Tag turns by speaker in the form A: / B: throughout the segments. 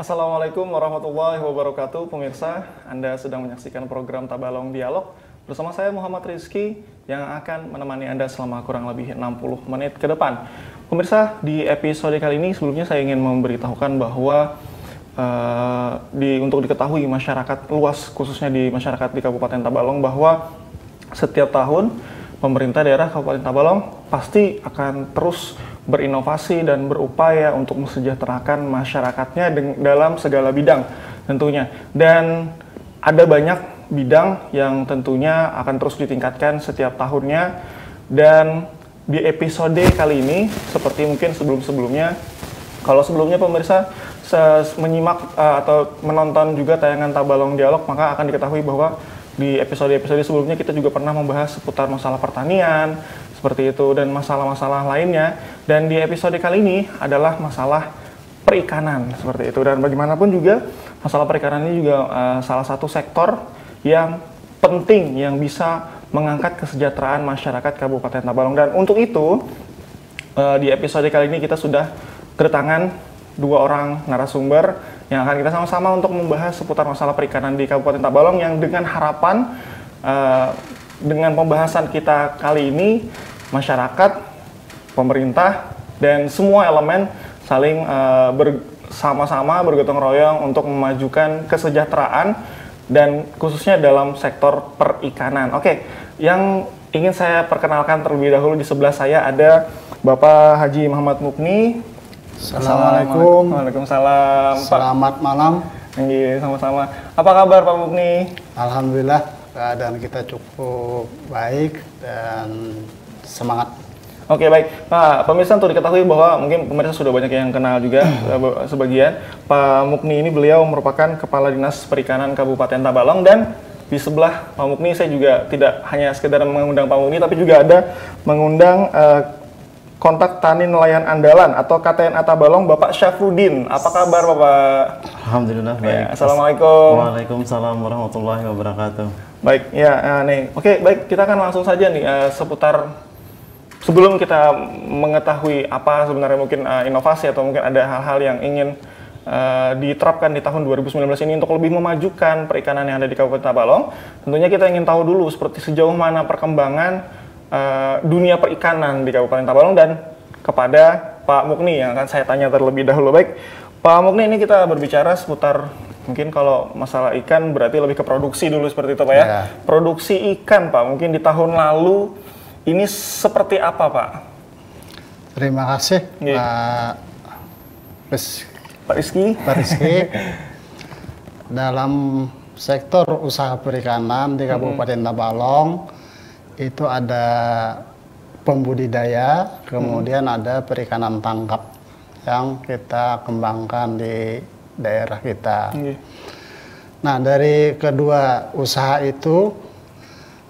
A: Assalamualaikum warahmatullahi wabarakatuh. Pemirsa, Anda sedang menyaksikan program Tabalong Dialog bersama saya Muhammad Rizky yang akan menemani Anda selama kurang lebih 60 menit ke depan. Pemirsa, di episode kali ini sebelumnya saya ingin memberitahukan bahwa untuk diketahui masyarakat luas, khususnya di masyarakat di Kabupaten Tabalong, bahwa setiap tahun pemerintah daerah Kabupaten Tabalong pasti akan terus berinovasi dan berupaya untuk mesejahterakan masyarakatnya dalam segala bidang tentunya. Dan ada banyak bidang yang tentunya akan terus ditingkatkan setiap tahunnya. Dan di episode kali ini, seperti mungkin sebelum-sebelumnya, kalau sebelumnya pemirsa menyimak atau menonton juga tayangan Tabalong Dialog, maka akan diketahui bahwa di episode-episode sebelumnya kita juga pernah membahas seputar masalah pertanian, seperti itu, dan masalah-masalah lainnya. Dan di episode kali ini adalah masalah perikanan, seperti itu. Dan bagaimanapun juga, masalah perikanan ini juga salah satu sektor yang penting yang bisa mengangkat kesejahteraan masyarakat Kabupaten Tabalong. Dan untuk itu, di episode kali ini kita sudah kedatangan dua orang narasumber yang akan kita sama-sama untuk membahas seputar masalah perikanan di Kabupaten Tabalong, yang dengan harapan dengan pembahasan kita kali ini, masyarakat, pemerintah, dan semua elemen saling bersama-sama bergotong royong untuk memajukan kesejahteraan dan khususnya dalam sektor perikanan. Oke, yang ingin saya perkenalkan terlebih dahulu, di sebelah saya ada Bapak Haji Muhammad Mukni.
B: Assalamualaikum.
A: Waalaikumsalam.
B: Selamat malam.
A: Iya, sama-sama. Apa kabar Pak Mukni?
B: Alhamdulillah, keadaan kita cukup baik dan semangat.
A: Oke, baik. Pak, pemirsa, untuk diketahui bahwa mungkin pemirsa sudah banyak yang kenal juga sebagian. Pak Mukni ini beliau merupakan Kepala Dinas Perikanan Kabupaten Tabalong, dan di sebelah Pak Mukni saya juga tidak hanya sekedar mengundang Pak Mukni, tapi juga ada mengundang Kontak Tani Nelayan Andalan atau KTNA Tabalong, Bapak Syafruddin. Apa kabar Bapak?
C: Alhamdulillah baik.
A: Ya, Assalamualaikum.
C: Waalaikumsalam warahmatullahi wabarakatuh.
A: Baik, ya nih. Oke, baik, kita akan langsung saja nih seputar, sebelum kita mengetahui apa sebenarnya mungkin inovasi atau mungkin ada hal-hal yang ingin diterapkan di tahun 2019 ini untuk lebih memajukan perikanan yang ada di Kabupaten Tabalong. Tentunya kita ingin tahu dulu seperti sejauh mana perkembangan dunia perikanan di Kabupaten Tabalong, dan kepada Pak Mukni yang akan saya tanya terlebih dahulu. Baik, Pak Mukni, ini kita berbicara seputar, mungkin kalau masalah ikan berarti lebih ke produksi dulu, seperti itu Pak ya. Produksi ikan Pak, mungkin di tahun lalu ini seperti apa Pak?
B: Terima kasih
A: Pak Rizky.
B: Dalam sektor usaha perikanan di Kabupaten Tabalong itu ada pembudidaya, kemudian ada perikanan tangkap yang kita kembangkan di daerah kita. Nah, dari kedua usaha itu,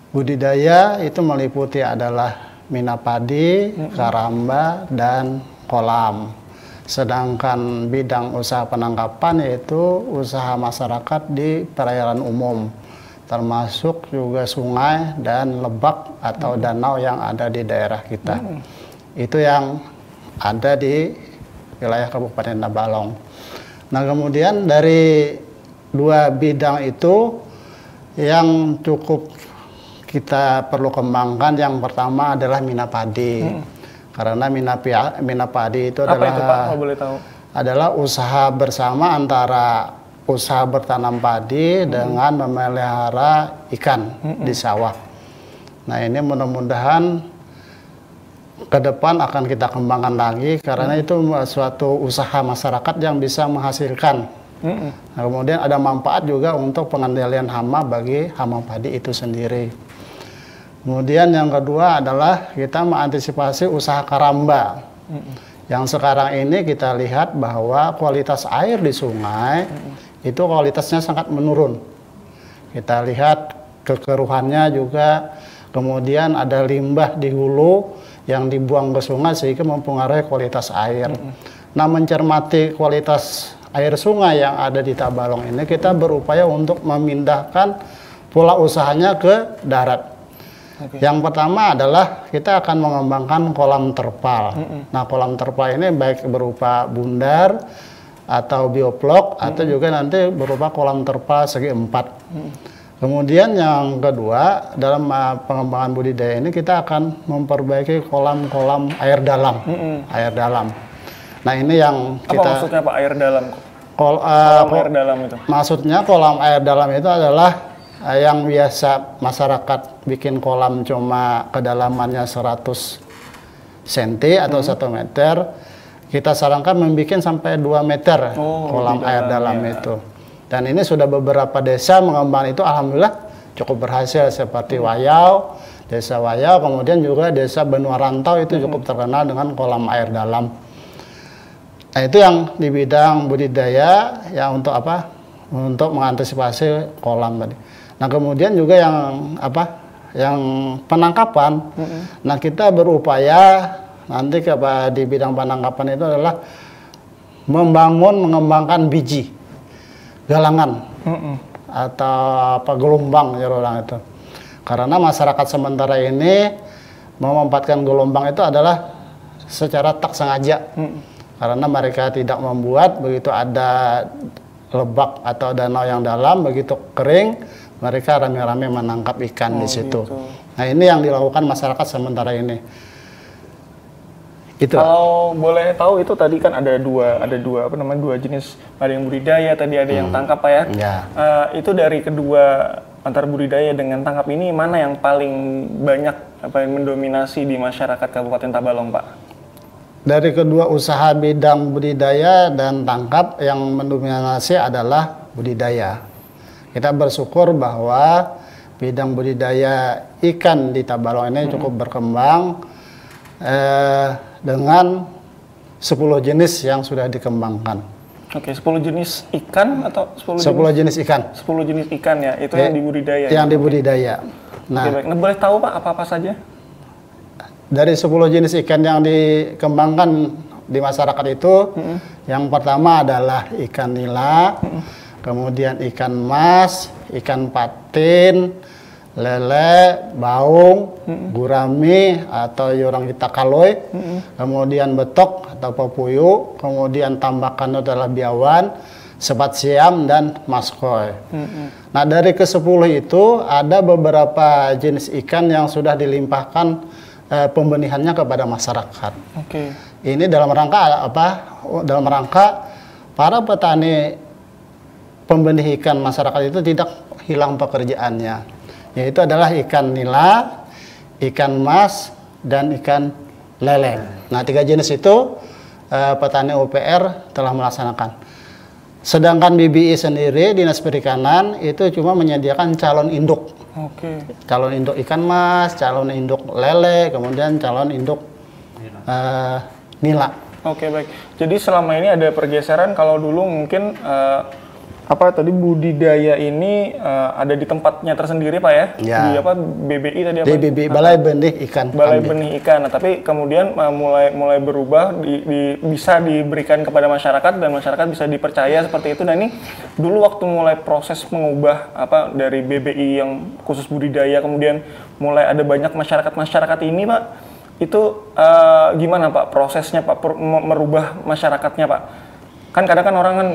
B: budidaya itu meliputi adalah minapadi, karamba, dan kolam. Sedangkan bidang usaha penangkapan yaitu usaha masyarakat di perairan umum, termasuk juga sungai dan lebak atau danau yang ada di daerah kita. Itu yang ada di wilayah Kabupaten Tabalong. Nah, kemudian dari dua bidang itu yang cukup kita perlu kembangkan, yang pertama adalah minapadi. Karena minapadi itu adalah,
A: apa itu Pak, kalau boleh tahu?
B: Adalah usaha bersama antara usaha bertanam padi dengan memelihara ikan di sawah. Nah, ini mudah-mudahan ke depan akan kita kembangkan lagi, karena itu suatu usaha masyarakat yang bisa menghasilkan. Nah, kemudian ada manfaat juga untuk pengendalian hama bagi hama padi itu sendiri. Kemudian yang kedua adalah kita mengantisipasi usaha karamba. Yang sekarang ini kita lihat bahwa kualitas air di sungai itu kualitasnya sangat menurun. Kita lihat kekeruhannya juga, kemudian ada limbah di hulu yang dibuang ke sungai sehingga mempengaruhi kualitas air. Nah, mencermati kualitas air sungai yang ada di Tabalong ini, kita berupaya untuk memindahkan pola usahanya ke darat. Yang pertama adalah kita akan mengembangkan kolam terpal. Nah, kolam terpal ini baik berupa bundar atau bioflok atau juga nanti berupa kolam terpal segi 4. Kemudian yang kedua, dalam pengembangan budidaya ini kita akan memperbaiki kolam-kolam air dalam. Air dalam. Nah, ini yang
A: Apa maksudnya Pak air dalam? Kolam air dalam itu?
B: Maksudnya kolam air dalam itu adalah yang biasa masyarakat bikin kolam cuma kedalamannya 100 cm atau 1 meter. Kita sarankan membuat sampai 2 meter kolam air dalam itu. Dan ini sudah beberapa desa mengembangkan itu, alhamdulillah cukup berhasil, seperti Wayau, desa Wayau, kemudian juga desa Benua Rantau itu cukup terkenal dengan kolam air dalam. Nah, itu yang di bidang budidaya ya, untuk apa? Untuk mengantisipasi kolam tadi. Nah, kemudian juga yang apa? Yang penangkapan. Nah, kita berupaya nanti di bidang penangkapan itu adalah mengembangkan biji galangan atau apa gelombang ya orang itu. Karena masyarakat sementara ini memanfaatkan gelombang itu adalah secara tak sengaja. Karena mereka tidak membuat, begitu ada lebak atau danau yang dalam, begitu kering, mereka rame-rame menangkap ikan di situ. Gitu. Nah, ini yang dilakukan masyarakat sementara ini. Gitu.
A: Kalau boleh tahu, itu tadi kan ada dua dua jenis, ada yang budidaya, tadi ada yang tangkap Pak ya. Itu dari kedua antara budidaya dengan tangkap ini, mana yang paling banyak yang mendominasi di masyarakat Kabupaten Tabalong Pak?
B: Dari kedua usaha bidang budidaya dan tangkap, yang mendominasi adalah budidaya. Kita bersyukur bahwa bidang budidaya ikan di Tabalong ini cukup berkembang dengan 10 jenis yang sudah dikembangkan. Oke,
A: 10 jenis ikan atau 10
B: jenis ikan?
A: 10 jenis ikan ya, itu yang dibudidaya.
B: Yang dibudidaya.
A: Nah, baik. Nah, boleh tahu Pak apa-apa saja?
B: Dari 10 jenis ikan yang dikembangkan di masyarakat itu, yang pertama adalah ikan nila, kemudian ikan mas, ikan patin, lele, baung, gurami atau orang kita kaloi, kemudian betok atau papuyu, kemudian tambakan adalah biawan, sepat siam, dan maskoy. Nah, dari ke-10 itu ada beberapa jenis ikan yang sudah dilimpahkan pembenihannya kepada masyarakat. Ini dalam rangka apa? Dalam rangka para petani pembenih ikan masyarakat itu tidak hilang pekerjaannya. Yaitu adalah ikan nila, ikan mas, dan ikan lele. Nah, 3 jenis itu petani UPR telah melaksanakan. Sedangkan BBI sendiri, Dinas Perikanan, itu cuma menyediakan calon induk. Calon induk ikan mas, calon induk lele, kemudian calon induk nila.
A: Baik. Jadi selama ini ada pergeseran, kalau dulu mungkin budidaya ini ada di tempatnya tersendiri Pak ya? Di BBI tadi apa?
B: Di BBI, Balai Benih Ikan.
A: Balai Benih Ikan. Nah, tapi kemudian mulai berubah, bisa diberikan kepada masyarakat dan masyarakat bisa dipercaya seperti itu. Nah, ini dulu waktu mulai proses mengubah dari BBI yang khusus budidaya, kemudian mulai ada banyak masyarakat ini Pak, itu gimana Pak prosesnya Pak merubah masyarakatnya Pak? Kan kadang kan orang kan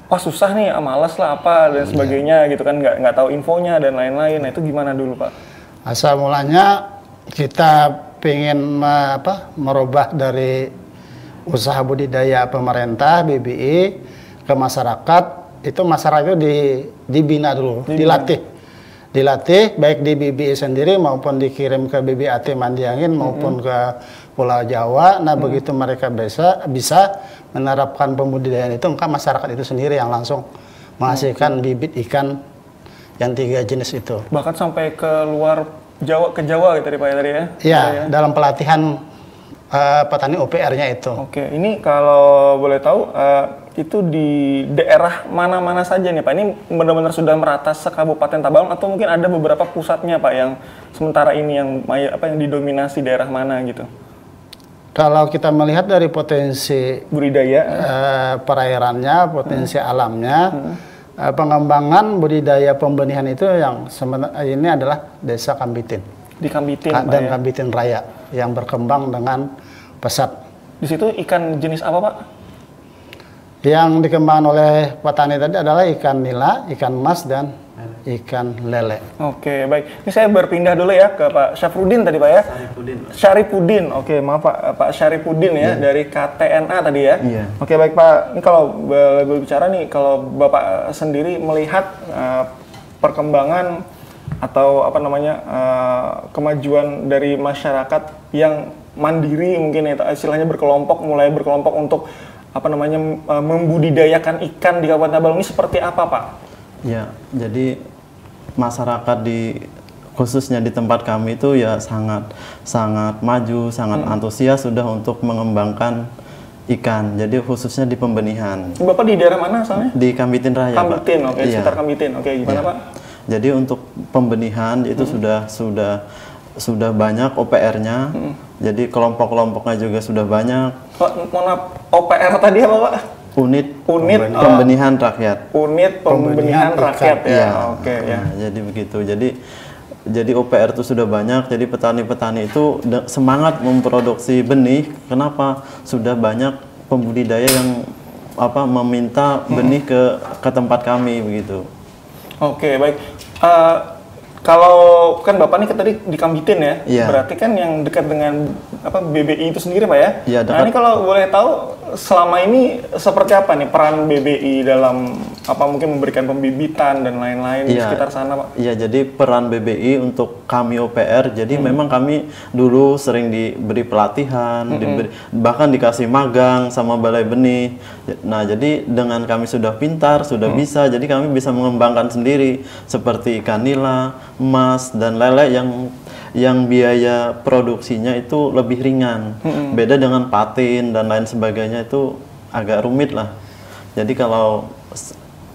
A: wah susah nih, malas lah apa dan sebagainya gitu kan, nggak tahu infonya dan lain-lain. Nah, itu gimana dulu Pak?
B: Asal mulanya kita pengen merubah dari usaha budidaya pemerintah BBI ke masyarakat. Itu masyarakat itu dibina dulu, dilatih baik di BBI sendiri maupun dikirim ke BBAT Mandiangin maupun ke Pulau Jawa. Nah, begitu mereka bisa menerapkan pembudidayaan itu, maka masyarakat itu sendiri yang langsung menghasilkan bibit ikan yang 3 jenis itu.
A: Bahkan sampai ke luar Jawa, ke Jawa gitu Pak ya tadi ya?
B: Iya, dalam pelatihan petani UPR-nya itu.
A: Ini kalau boleh tahu itu di daerah mana-mana saja nih Pak? Ini benar-benar sudah merata se-Kabupaten Tabalong atau mungkin ada beberapa pusatnya Pak yang sementara ini yang didominasi daerah mana gitu?
B: Kalau kita melihat dari potensi
A: budidaya,
B: perairannya, potensi alamnya, pengembangan budidaya pembenihan itu yang ini adalah Desa Kambitin.
A: Di Kambitin
B: dan Kambitin Raya yang berkembang dengan pesat.
A: Di situ ikan jenis apa Pak?
B: Yang dikembangkan oleh petani tadi adalah ikan nila, ikan mas, dan ikan lele.
A: Oke, baik. Ini saya berpindah dulu ya ke Pak Syafruddin tadi Pak ya. Syarifuddin. Oke, maaf Pak Syarifuddin ya, dari KTNA tadi ya.
C: Iya.
A: Oke, baik Pak. Ini kalau berbicara nih, kalau Bapak sendiri melihat perkembangan atau apa namanya kemajuan dari masyarakat yang mandiri mungkin ya, istilahnya mulai berkelompok untuk apa namanya membudidayakan ikan di Kabupaten Tabalong ini seperti apa Pak?
C: Ya, jadi masyarakat khususnya di tempat kami itu ya sangat maju, sangat antusias sudah untuk mengembangkan ikan. Jadi khususnya di pembenihan.
A: Bapak di daerah mana asalnya?
C: Di Kambitin Raya,
A: Kambitin,
C: Pak.
A: oke,
C: Iya.
A: sekitar Kambitin. Oke, gimana
C: Iya.
A: Pak?
C: Jadi untuk pembenihan itu sudah banyak OPR-nya. Jadi kelompok-kelompoknya juga sudah banyak.
A: Mohon maaf, OPR tadi apa Pak?
C: Unit
A: Pembenihan
C: rakyat.
A: Unit pembenihan rakyat ya.
C: Iya.
A: Oke ya.
C: Nah, jadi begitu. Jadi OPR itu sudah banyak. Jadi petani-petani itu semangat memproduksi benih. Kenapa? Sudah banyak pembudidaya yang meminta benih ke tempat kami begitu.
A: Oke, baik. Kalau kan Bapak nih tadi di Kambitin ya,
C: Iya.
A: berarti kan yang dekat dengan BBI itu sendiri Pak ya?
C: Iya,
A: Nah ini kalau boleh tahu selama ini seperti apa nih peran BBI dalam mungkin memberikan pembibitan dan lain-lain di
C: Iya.
A: sekitar sana Pak?
C: Iya, jadi peran BBI untuk kami OPR, jadi memang kami dulu sering diberi pelatihan, bahkan dikasih magang sama Balai Benih. Nah, jadi dengan kami sudah pintar, sudah bisa, jadi kami bisa mengembangkan sendiri seperti ikan nila, emas, dan lele yang biaya produksinya itu lebih ringan. Beda dengan patin dan lain sebagainya itu agak rumit lah. Jadi kalau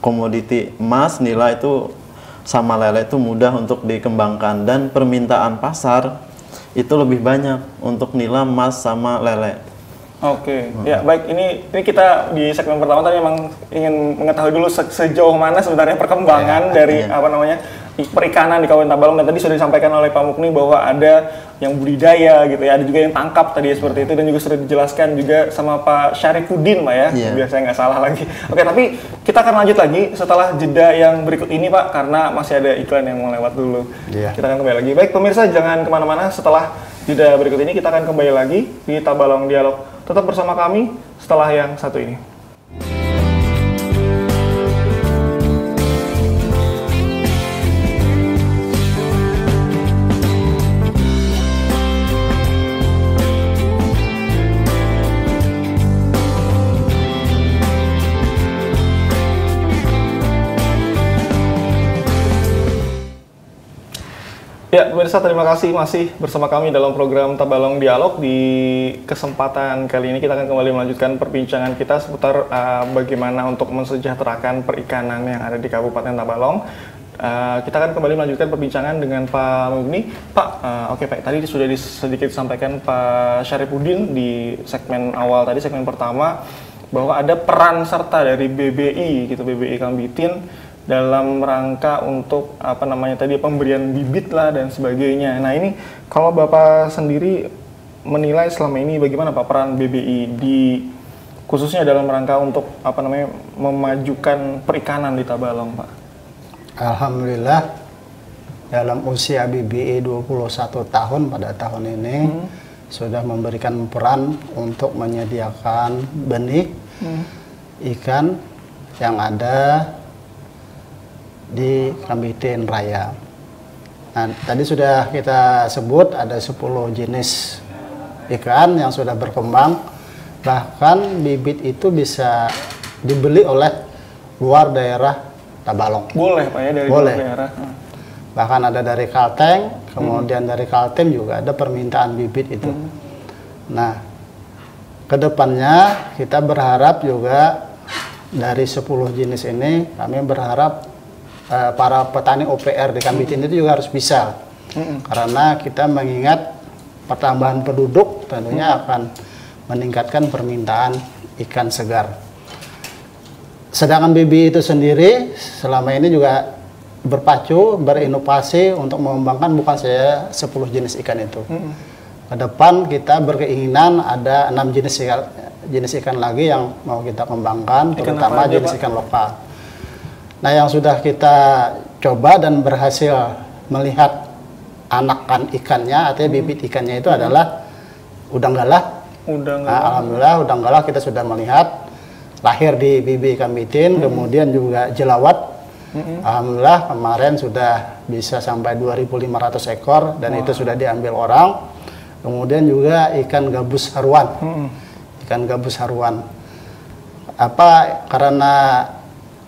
C: komoditi emas, nila itu sama lele itu mudah untuk dikembangkan dan permintaan pasar itu lebih banyak untuk nila, emas, sama lele.
A: Oke, ya baik. Ini kita di segmen pertama tadi memang ingin mengetahui dulu sejauh mana sebenarnya perkembangan dari perikanan di Kabupaten Tabalong, dan tadi sudah disampaikan oleh Pak Mukni bahwa ada yang budidaya gitu ya, ada juga yang tangkap tadi seperti itu, dan juga sudah dijelaskan juga sama Pak Syarifuddin Pak ya, biar saya nggak salah lagi. Oke, tapi kita akan lanjut lagi setelah jeda yang berikut ini Pak, karena masih ada iklan yang mau lewat dulu. Kita akan kembali lagi. Baik pemirsa, jangan kemana-mana, setelah jeda berikut ini kita akan kembali lagi di Tabalong Dialog. Tetap bersama kami setelah yang satu ini. Ya, pemirsa, terima kasih masih bersama kami dalam program Tabalong Dialog. Di kesempatan kali ini kita akan kembali melanjutkan perbincangan kita seputar bagaimana untuk mensejahterakan perikanan yang ada di Kabupaten Tabalong. Kita akan kembali melanjutkan perbincangan dengan Pak Mugni. Pak, oke Pak, tadi sudah sedikit disampaikan Pak Syarifuddin di segmen awal tadi, segmen pertama, bahwa ada peran serta dari BBI gitu, BBI Kambitin dalam rangka untuk pemberian bibit lah dan sebagainya. Nah ini kalau Bapak sendiri menilai selama ini bagaimana Pak peran BBI khususnya dalam rangka untuk memajukan perikanan di Tabalong Pak?
B: Alhamdulillah dalam usia BBI 21 tahun pada tahun ini sudah memberikan peran untuk menyediakan benih ikan yang ada di Kambitin Raya. Nah, tadi sudah kita sebut ada 10 jenis ikan yang sudah berkembang. Bahkan bibit itu bisa dibeli oleh luar daerah Tabalong.
A: Boleh Pak ya, dari luar daerah.
B: Bahkan ada dari Kalteng, kemudian dari Kaltim juga ada permintaan bibit itu. Nah, kedepannya kita berharap juga dari 10 jenis ini kami berharap para petani OPR di Kambitin itu juga harus bisa, karena kita mengingat pertambahan penduduk tentunya akan meningkatkan permintaan ikan segar. Sedangkan BBI itu sendiri selama ini juga berinovasi untuk mengembangkan bukan saja 10 jenis ikan itu, ke depan kita berkeinginan ada 6 jenis ikan lagi yang mau kita kembangkan, terutama jenis ikan lokal. Nah, yang sudah kita coba dan berhasil melihat anakan ikannya, artinya bibit ikannya itu adalah udang galah. Nah, alhamdulillah udang galah kita sudah melihat lahir di BB Ikan Bitin, kemudian juga jelawat. Alhamdulillah kemarin sudah bisa sampai 2.500 ekor dan itu sudah diambil orang. Kemudian juga ikan gabus haruan. Ikan gabus haruan. Karena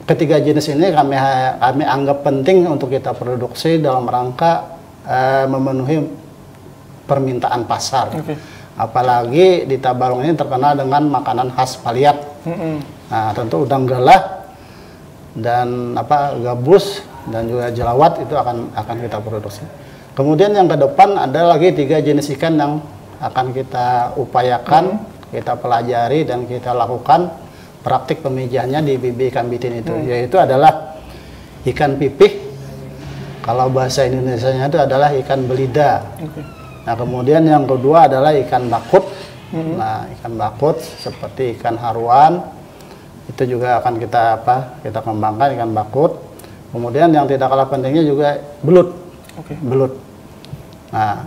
B: ketiga jenis ini kami anggap penting untuk kita produksi dalam rangka memenuhi permintaan pasar. Apalagi di Tabalong ini terkenal dengan makanan khas Paliat. Nah, tentu udang galah dan gabus dan juga jelawat itu akan kita produksi. Kemudian yang ke depan ada lagi 3 jenis ikan yang akan kita upayakan, kita pelajari dan kita lakukan praktik pemijahannya di BB Ikan Bitin itu, yaitu adalah ikan pipih. Kalau bahasa Indonesianya itu adalah ikan belida. Nah, kemudian yang kedua adalah ikan bakut. Nah, ikan bakut seperti ikan haruan itu juga akan kita kembangkan, ikan bakut. Kemudian yang tidak kalah pentingnya juga belut. Belut. Nah,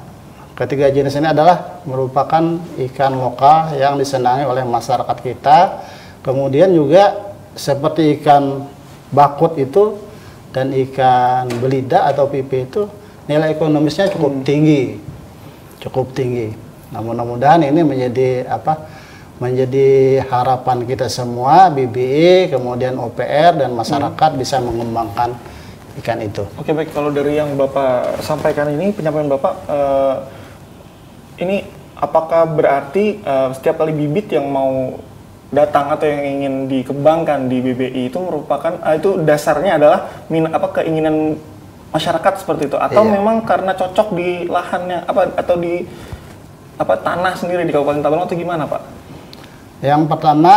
B: ketiga jenis ini adalah merupakan ikan lokal yang disenangi oleh masyarakat kita. Kemudian juga seperti ikan bakut itu dan ikan belida atau pipih itu nilai ekonomisnya cukup tinggi. Cukup tinggi. Nah, mudah-mudahan ini menjadi harapan kita semua, BBI, kemudian OPR dan masyarakat bisa mengembangkan ikan itu.
A: Oke, baik. Kalau dari yang Bapak sampaikan ini, penyampaian Bapak, ini apakah berarti setiap kali bibit yang mau datang atau yang ingin dikembangkan di BBI itu merupakan itu dasarnya adalah keinginan masyarakat seperti itu, atau memang karena cocok di lahannya atau di tanah sendiri di Kabupaten Tabalong atau gimana, Pak?
B: Yang pertama,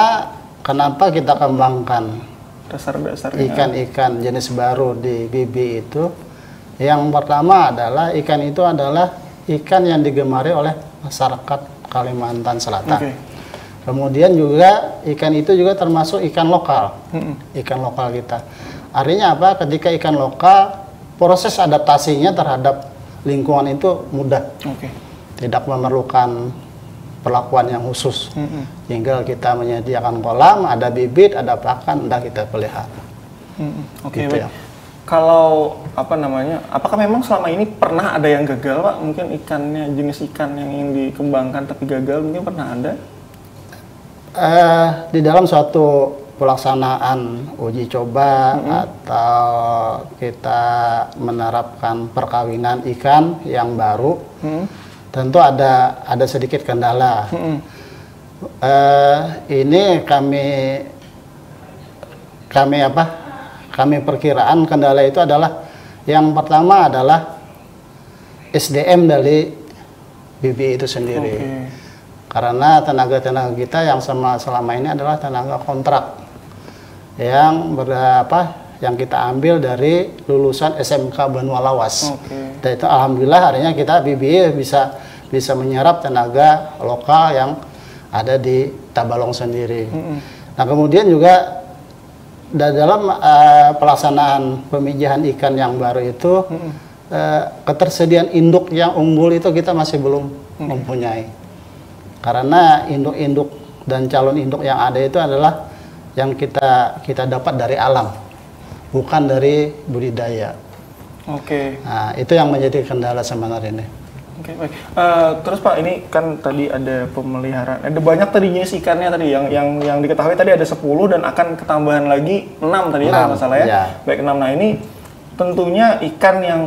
B: kenapa kita kembangkan
A: dasar-dasarnya
B: ikan-ikan jenis baru di BB itu? Yang pertama adalah ikan itu adalah ikan yang digemari oleh masyarakat Kalimantan Selatan. Kemudian juga ikan itu juga termasuk ikan lokal, ikan lokal kita. Artinya apa? Ketika ikan lokal, proses adaptasinya terhadap lingkungan itu mudah, tidak memerlukan perlakuan yang khusus. Tinggal kita menyediakan kolam, ada bibit, ada pakan, udah kita pelihara.
A: Gitu ya. Kalau apakah memang selama ini pernah ada yang gagal, Pak? Mungkin jenis ikan yang ingin dikembangkan tapi gagal, mungkin pernah ada?
B: Di dalam suatu pelaksanaan uji coba atau kita menerapkan perkawinan ikan yang baru, tentu ada sedikit kendala. Ini kami perkiraan kendala itu adalah yang pertama adalah SDM dari BBI itu sendiri. Karena tenaga-tenaga kita yang selama ini adalah tenaga kontrak yang kita ambil dari lulusan SMK Banua Lawas. Dan itu alhamdulillah harinya kita BBI bisa menyerap tenaga lokal yang ada di Tabalong sendiri. Nah, kemudian juga dalam pelaksanaan pemijahan ikan yang baru itu ketersediaan induk yang unggul itu kita masih belum mempunyai. Karena induk-induk dan calon induk yang ada itu adalah yang kita dapat dari alam, bukan dari budidaya. Nah, itu yang menjadi kendala sebenarnya ini.
A: Baik. Terus Pak, ini kan tadi ada pemeliharaan, ada banyak tadi jenis ikannya tadi yang diketahui tadi ada 10 dan akan ketambahan lagi 6 tadi ya kalau nggak salah ya. Baik, 6. Nah, ini tentunya ikan yang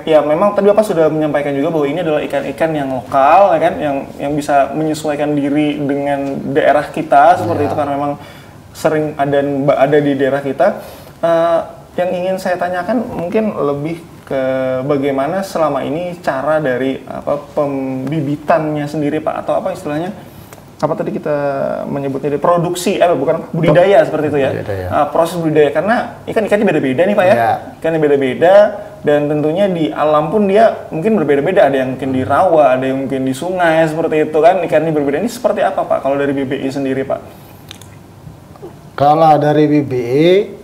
A: ya memang tadi Bapak sudah menyampaikan juga bahwa ini adalah ikan-ikan yang lokal, ya kan, yang bisa menyesuaikan diri dengan daerah kita seperti itu karena memang sering ada di daerah kita. Yang ingin saya tanyakan mungkin lebih ke bagaimana selama ini cara dari pembibitannya sendiri, Pak, atau apa istilahnya? Apa tadi kita menyebutnya produksi, bukan budidaya seperti itu ya. Proses budidaya, karena ikan-ikannya beda-beda nih Pak ya. Ikannya beda-beda, dan tentunya di alam pun dia mungkin berbeda-beda, ada yang mungkin di rawa, ada yang mungkin di sungai seperti itu kan, ikannya berbeda. Ini seperti apa Pak kalau dari BBI sendiri Pak?
B: Kalau dari BBI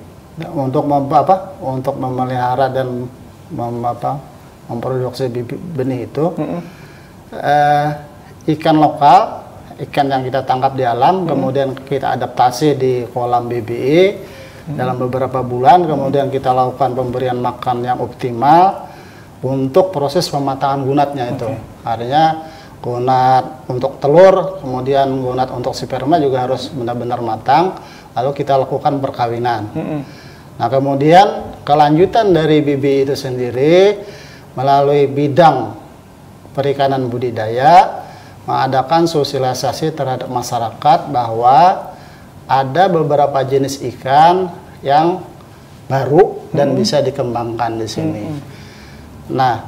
B: untuk untuk memelihara dan memproduksi benih itu ikan lokal, ikan yang kita tangkap di alam, kemudian kita adaptasi di kolam BBI dalam beberapa bulan, kemudian kita lakukan pemberian makan yang optimal untuk proses pematangan gunatnya itu. Artinya gunat untuk telur, kemudian gunat untuk sperma juga harus benar-benar matang, lalu kita lakukan perkawinan. Nah, kemudian kelanjutan dari BBI itu sendiri melalui bidang perikanan budidaya mengadakan sosialisasi terhadap masyarakat bahwa ada beberapa jenis ikan yang baru dan bisa dikembangkan di sini. Nah,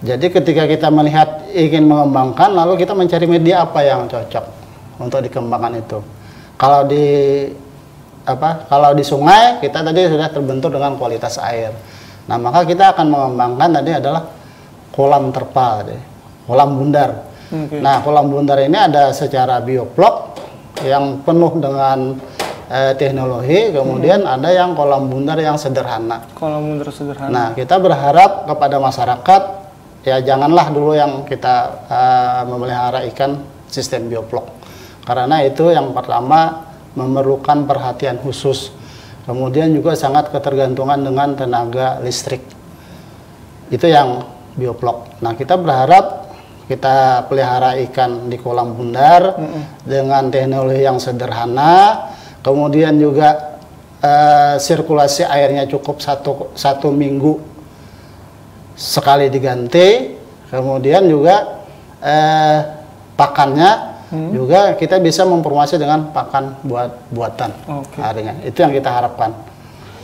B: jadi ketika kita melihat ingin mengembangkan, lalu kita mencari media apa yang cocok untuk dikembangkan itu. Kalau di sungai kita tadi sudah terbentur dengan kualitas air. Nah, maka kita akan mengembangkan tadi adalah kolam terpal, kolam bundar. Nah, kolam bundar ini ada secara bioblok yang penuh dengan teknologi, kemudian ada yang kolam bundar yang sederhana.
A: Kolam bundar sederhana.
B: Nah, kita berharap kepada masyarakat, ya janganlah dulu yang kita memelihara ikan sistem bioblok. Karena itu yang pertama memerlukan perhatian khusus. Kemudian juga sangat ketergantungan dengan tenaga listrik. Itu yang bioblok. Nah, kita berharap kita pelihara ikan di kolam bundar dengan teknologi yang sederhana. Kemudian juga sirkulasi airnya cukup satu minggu sekali diganti. Kemudian juga pakannya juga kita bisa mempromosikan dengan pakan buatan. Artinya itu yang kita harapkan.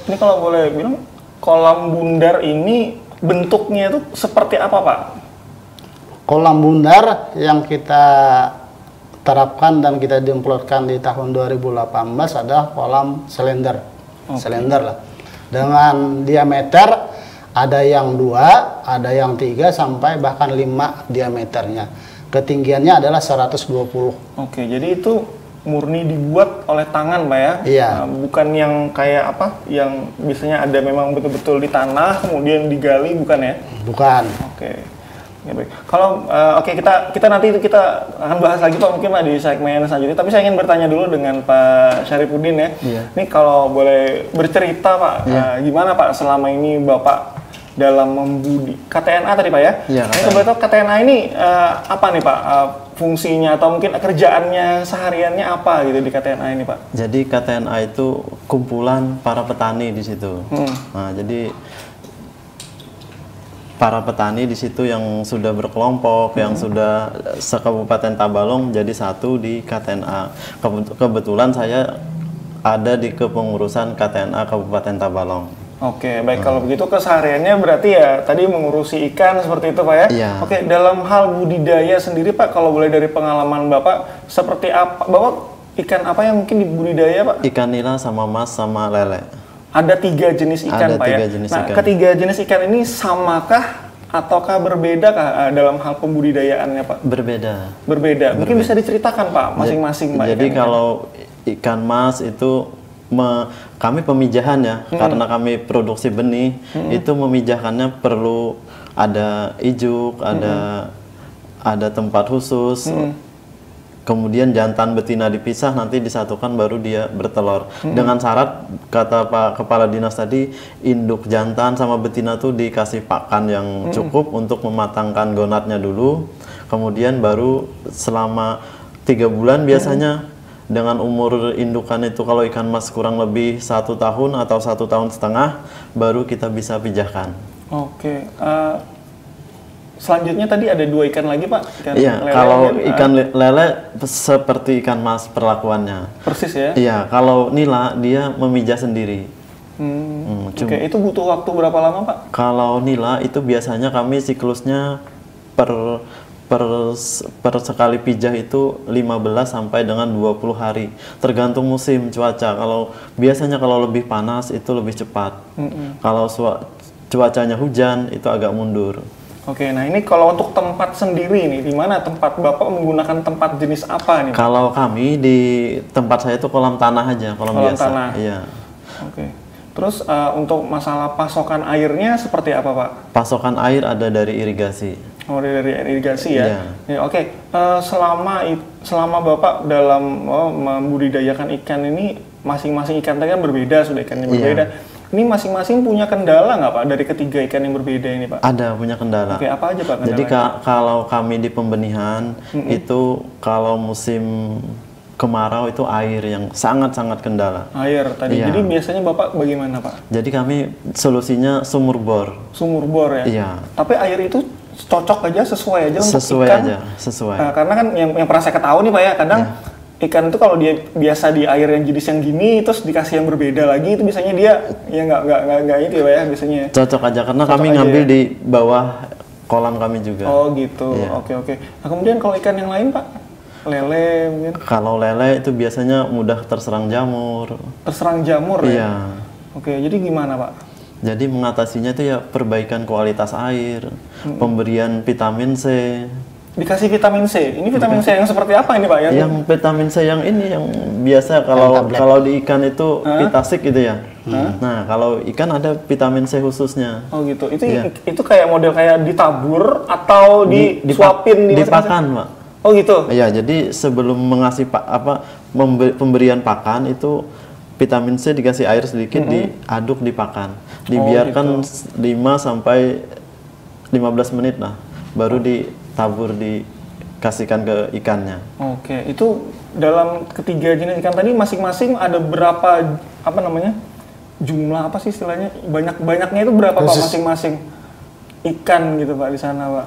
A: Ini kalau boleh bilang, kolam bundar ini bentuknya itu seperti apa Pak?
B: Kolam bundar yang kita terapkan dan kita diimplantkan di tahun 2018 adalah kolam selender. Selender lah. Dengan diameter ada yang 2, ada yang 3 sampai bahkan 5 diameternya. Ketinggiannya adalah 120.
A: Oke, jadi itu murni dibuat oleh tangan Pak ya?
B: Iya.
A: Bukan yang kayak apa, yang biasanya ada memang betul-betul di tanah kemudian digali, bukan ya?
B: Bukan.
A: Oke. Ya, baik. Kalau kita nanti itu kita akan bahas lagi Pak mungkin Pak di segmen selanjutnya. Tapi saya ingin bertanya dulu dengan Pak Syarifuddin ya.
B: Iya.
A: Ini kalau boleh bercerita Pak, gimana Pak selama ini Bapak dalam KTNA tadi Pak ya?
C: Iya.
A: Ini kebetulan KTNA ini apa nih Pak fungsinya atau mungkin kerjaannya sehariannya apa gitu di KTNA ini Pak?
C: Jadi KTNA itu kumpulan para petani di situ. Nah, jadi para petani di situ yang sudah berkelompok, yang sudah se-Kabupaten Tabalong jadi satu di KTNA. Kebetulan saya ada di kepengurusan KTNA Kabupaten Tabalong.
A: Oke, baik. Kalau begitu kesehariannya berarti ya tadi mengurusi ikan seperti itu Pak ya?
C: Iya.
A: Oke, dalam hal budidaya sendiri Pak, kalau boleh dari pengalaman Bapak, seperti apa? Bapak ikan apa yang mungkin dibudidaya Pak?
C: Ikan nila sama mas sama lele.
A: Ada 3 jenis ikan
C: Ada
A: Pak ya?
C: 3 jenis
A: nah,
C: ikan.
A: ketiga jenis ikan ini samakah ataukah berbedakah dalam hal pembudidayaannya Pak?
C: Berbeda.
A: Berbeda. Mungkin bisa diceritakan Pak masing-masing Pak.
C: Jadi kalau ikan mas itu kami pemijahan ya, karena kami produksi benih, itu memijahkannya perlu ada ijuk, ada tempat khusus, kemudian jantan betina dipisah, nanti disatukan baru dia bertelur. Dengan syarat, kata Pak Kepala Dinas tadi, induk jantan sama betina tuh dikasih pakan yang cukup untuk mematangkan gonatnya dulu, kemudian baru selama 3 bulan biasanya, dengan umur indukan itu kalau ikan mas kurang lebih 1 tahun atau 1,5 tahun, baru kita bisa pijahkan.
A: Oke. Selanjutnya tadi ada 2 ikan lagi Pak.
C: Iya, kalau ikan lele seperti ikan mas perlakuannya.
A: Persis ya?
C: Iya, kalau nila dia memijah sendiri.
A: Oke, itu butuh waktu berapa lama Pak?
C: Kalau nila itu biasanya kami siklusnya per sekali pijah itu 15 sampai dengan 20 hari. Tergantung musim cuaca. Kalau biasanya kalau lebih panas itu lebih cepat. Kalau cuacanya hujan itu agak mundur.
A: Oke, nah ini kalau untuk tempat sendiri nih, di mana tempat Bapak menggunakan tempat jenis apa nih?
C: Kalau kami di tempat saya itu kolam tanah aja, kolam biasa.
A: Tanah.
C: Iya.
A: Oke. Terus untuk masalah pasokan airnya seperti apa, Pak?
C: Pasokan air ada dari irigasi.
A: Oh, dari irigasi ya.
C: Iya.
A: Ya, oke. Selama Bapak dalam membudidayakan ikan ini, masing-masing ikan tadi kan berbeda, sudah ikannya berbeda. Ini masing-masing punya kendala nggak, Pak, dari ketiga ikan yang berbeda ini, Pak?
C: Ada, punya kendala.
A: Oke, apa aja, Pak, kendalanya?
C: Jadi kalau kami di pembenihan, itu kalau musim kemarau itu air yang sangat-sangat kendala.
A: Air tadi.
C: Iya.
A: Jadi biasanya Bapak bagaimana, Pak?
C: Jadi kami solusinya sumur bor.
A: Sumur bor ya?
C: Iya.
A: Tapi air itu cocok aja, sesuai aja untuk
C: Sesuai
A: ikan?
C: aja, sesuai.
A: Karena kan yang pernah saya ketahui nih, Pak, ya, kadang ikan itu kalau dia biasa di air yang jenis yang gini, terus dikasih yang berbeda lagi, itu biasanya dia ya nggak itu ya, Pak, ya, biasanya.
C: Cocok aja, karena
A: Cocok
C: kami
A: aja
C: ngambil
A: ya?
C: di bawah kolam kami juga.
A: Oh gitu,
C: Iya.
A: oke. Nah kemudian kalau ikan yang lain, Pak? Lele mungkin?
C: Kalau lele itu biasanya mudah terserang jamur.
A: Terserang jamur ya?
C: Iya.
A: Oke, jadi gimana, Pak?
C: Jadi mengatasinya itu ya perbaikan kualitas air, pemberian vitamin C.
A: Dikasih vitamin C. Ini vitamin C yang seperti apa ini, Pak?
C: Yang vitamin C yang ini yang biasa kalau di ikan itu pitasik gitu ya. Nah, kalau ikan ada vitamin C khususnya.
A: Oh gitu. Itu kayak model kayak ditabur atau disuapin di
C: dipakan, Pak.
A: Oh gitu.
C: Iya, jadi sebelum mengasih pemberian pakan itu vitamin C dikasih air sedikit, diaduk, dipakan. Dibiarkan 5 sampai 15 menit lah, baru ditabur, dikasihkan ke ikannya.
A: Oke, itu dalam ketiga jenis ikan tadi masing-masing ada berapa jumlah apa sih istilahnya, banyaknya itu berapa, Pak, masing-masing ikan gitu, Pak, di sana, Pak?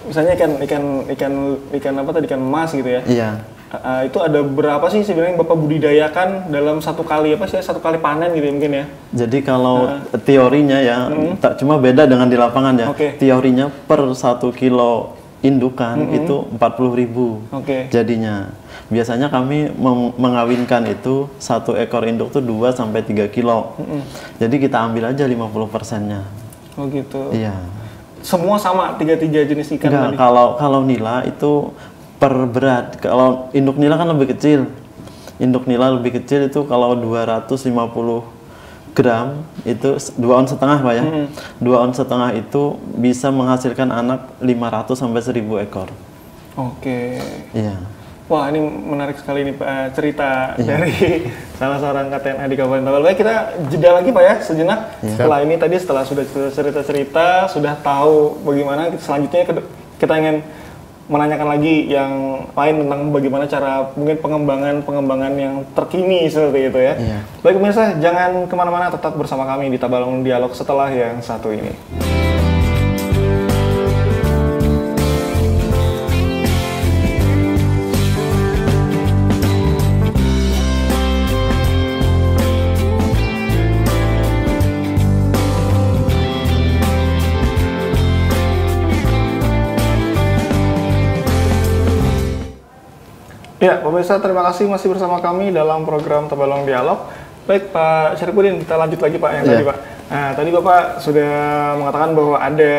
A: Misalnya ikan apa tadi, ikan emas gitu ya?
C: Iya.
A: Itu ada berapa sih sebenarnya yang Bapak budidayakan dalam satu kali panen gitu ya, mungkin ya?
C: Jadi kalau teorinya ya, tak cuma beda dengan di lapangan ya. Teorinya per 1 kilo indukan itu 40.000 jadinya. Biasanya kami mengawinkan itu 1 ekor induk tuh 2 sampai 3 kilo. Jadi kita ambil aja 50%-nya.
A: Oh gitu.
C: Iya.
A: Semua sama tiga jenis ikan tadi?
C: Kalau nila itu per berat. Kalau induk nila kan lebih kecil. Induk nila lebih kecil itu kalau 250 gram itu 2,5 ons, Pak ya. 2,5 ons itu bisa menghasilkan anak 500 sampai 1.000 ekor.
A: Oke.
C: Iya.
A: Wah, ini menarik sekali nih, Pak, cerita dari salah seorang KTNA di Kabupaten Tabal. Baik, kita jeda lagi, Pak, ya, sejenak. Setelah ini tadi, setelah sudah cerita-cerita, sudah tahu bagaimana, selanjutnya kita ingin menanyakan lagi yang lain tentang bagaimana cara mungkin pengembangan yang terkini seperti itu ya. Baik, pemirsa, jangan kemana-mana, tetap bersama kami di Tabalong Dialog setelah yang satu ini. Ya, pemirsa, terima kasih masih bersama kami dalam program Tabalong Dialog. Baik, Pak Syarifudin, kita lanjut lagi, Pak, yang tadi, Pak. Nah, tadi Bapak sudah mengatakan bahwa ada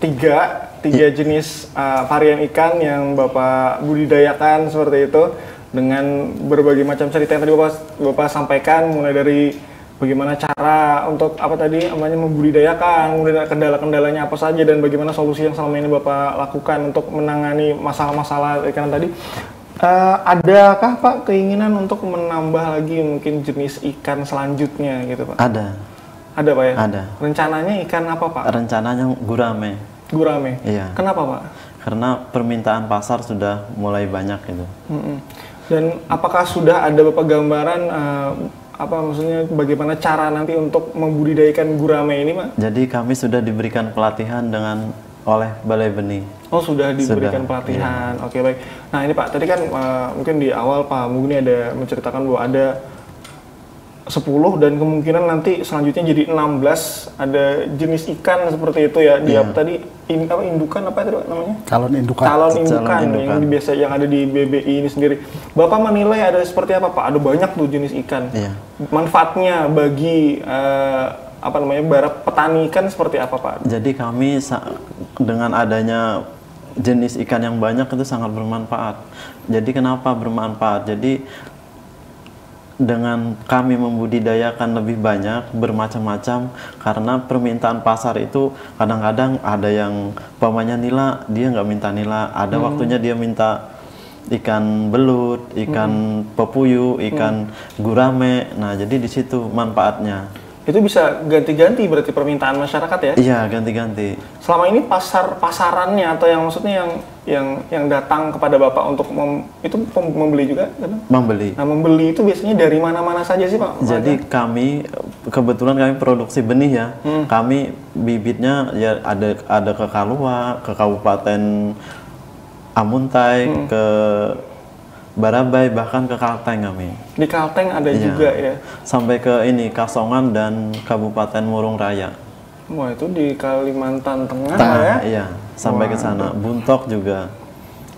A: tiga jenis varian ikan yang Bapak budidayakan seperti itu dengan berbagai macam cerita yang tadi Bapak sampaikan, mulai dari bagaimana cara untuk membudidayakan, kemudian kendala-kendalanya apa saja, dan bagaimana solusi yang selama ini Bapak lakukan untuk menangani masalah-masalah ikan tadi. Adakah, Pak, keinginan untuk menambah lagi mungkin jenis ikan selanjutnya gitu, Pak?
C: Ada,
A: Pak, ya?
C: Ada.
A: Rencananya ikan apa, Pak?
C: Rencananya gurame.
A: Gurame?
C: Iya.
A: Kenapa, Pak?
C: Karena permintaan pasar sudah mulai banyak gitu.
A: Dan apakah sudah ada Bapak gambaran bagaimana cara nanti untuk membudidayakan gurame ini, Pak?
C: Jadi kami sudah diberikan pelatihan oleh Balai Benih.
A: Oh, sudah diberikan pelatihan. Iya. Oke, baik. Nah, ini, Pak, tadi kan mungkin di awal Pak Mugni ada menceritakan bahwa ada 10 dan kemungkinan nanti selanjutnya jadi 16 ada jenis ikan seperti itu ya. Dia tadi indukan apa itu namanya?
B: Calon indukan.
A: Calon indukan yang biasa yang ada di BBI ini sendiri. Bapak menilai ada seperti apa, Pak? Ada banyak tuh jenis ikan. Manfaatnya bagi apa namanya petani ikan seperti apa Pak?
C: Jadi kami dengan adanya jenis ikan yang banyak itu sangat bermanfaat. Jadi kenapa bermanfaat? Jadi dengan kami membudidayakan lebih banyak, bermacam-macam, karena permintaan pasar itu kadang-kadang ada yang pamannya nila, dia nggak minta nila, ada waktunya dia minta ikan belut, ikan pepuyuh, ikan gurame. Nah, jadi di situ manfaatnya.
A: Itu bisa ganti-ganti berarti permintaan masyarakat ya?
C: Iya, ganti-ganti.
A: Selama ini pasarannya atau yang maksudnya yang datang kepada Bapak untuk membeli juga kan?
C: Membeli.
A: Nah, membeli itu biasanya dari mana-mana saja sih Pak?
C: Jadi kami kebetulan kami produksi benih ya. Kami bibitnya ya ada ke Kalua, ke Kabupaten Amuntai, ke Barabai, bahkan ke Kalteng kami.
A: Di Kalteng ada juga ya?
C: Sampai ke ini, Kasongan dan Kabupaten Murung Raya.
A: Wah, itu di Kalimantan Tengah ya?
C: Iya, sampai ke sana. Buntok juga.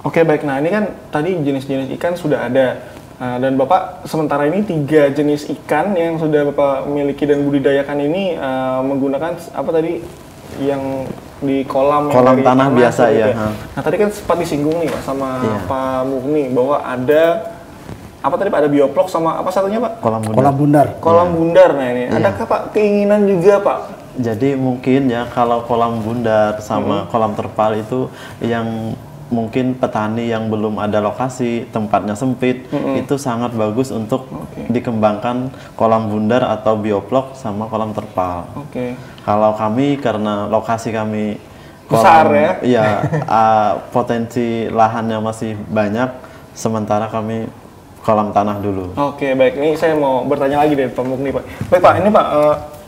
A: Oke, baik. Nah, ini kan tadi jenis-jenis ikan sudah ada. Dan Bapak sementara ini 3 jenis ikan yang sudah Bapak miliki dan budidayakan ini menggunakan apa tadi? Yang di kolam
C: tanah biasa
A: gitu
C: ya.
A: Nah, tadi kan sempat disinggung nih Pak sama Pak Mugni bahwa ada apa tadi Pak, ada bioplok sama apa satunya Pak?
B: Kolam bundar.
A: Kolam bundar. Nah, ini adakah Pak keinginan juga Pak?
C: Jadi mungkin ya kalau kolam bundar sama kolam terpal itu yang mungkin petani yang belum ada lokasi, tempatnya sempit, itu sangat bagus untuk dikembangkan kolam bundar atau bioplok sama kolam terpal. Kalau kami karena lokasi kami
A: besar ya?
C: Iya, potensi lahannya masih banyak, sementara kami kolam tanah dulu.
A: Oke, baik. Ini saya mau bertanya lagi deh Pak Mugni Pak. Baik Pak, ini Pak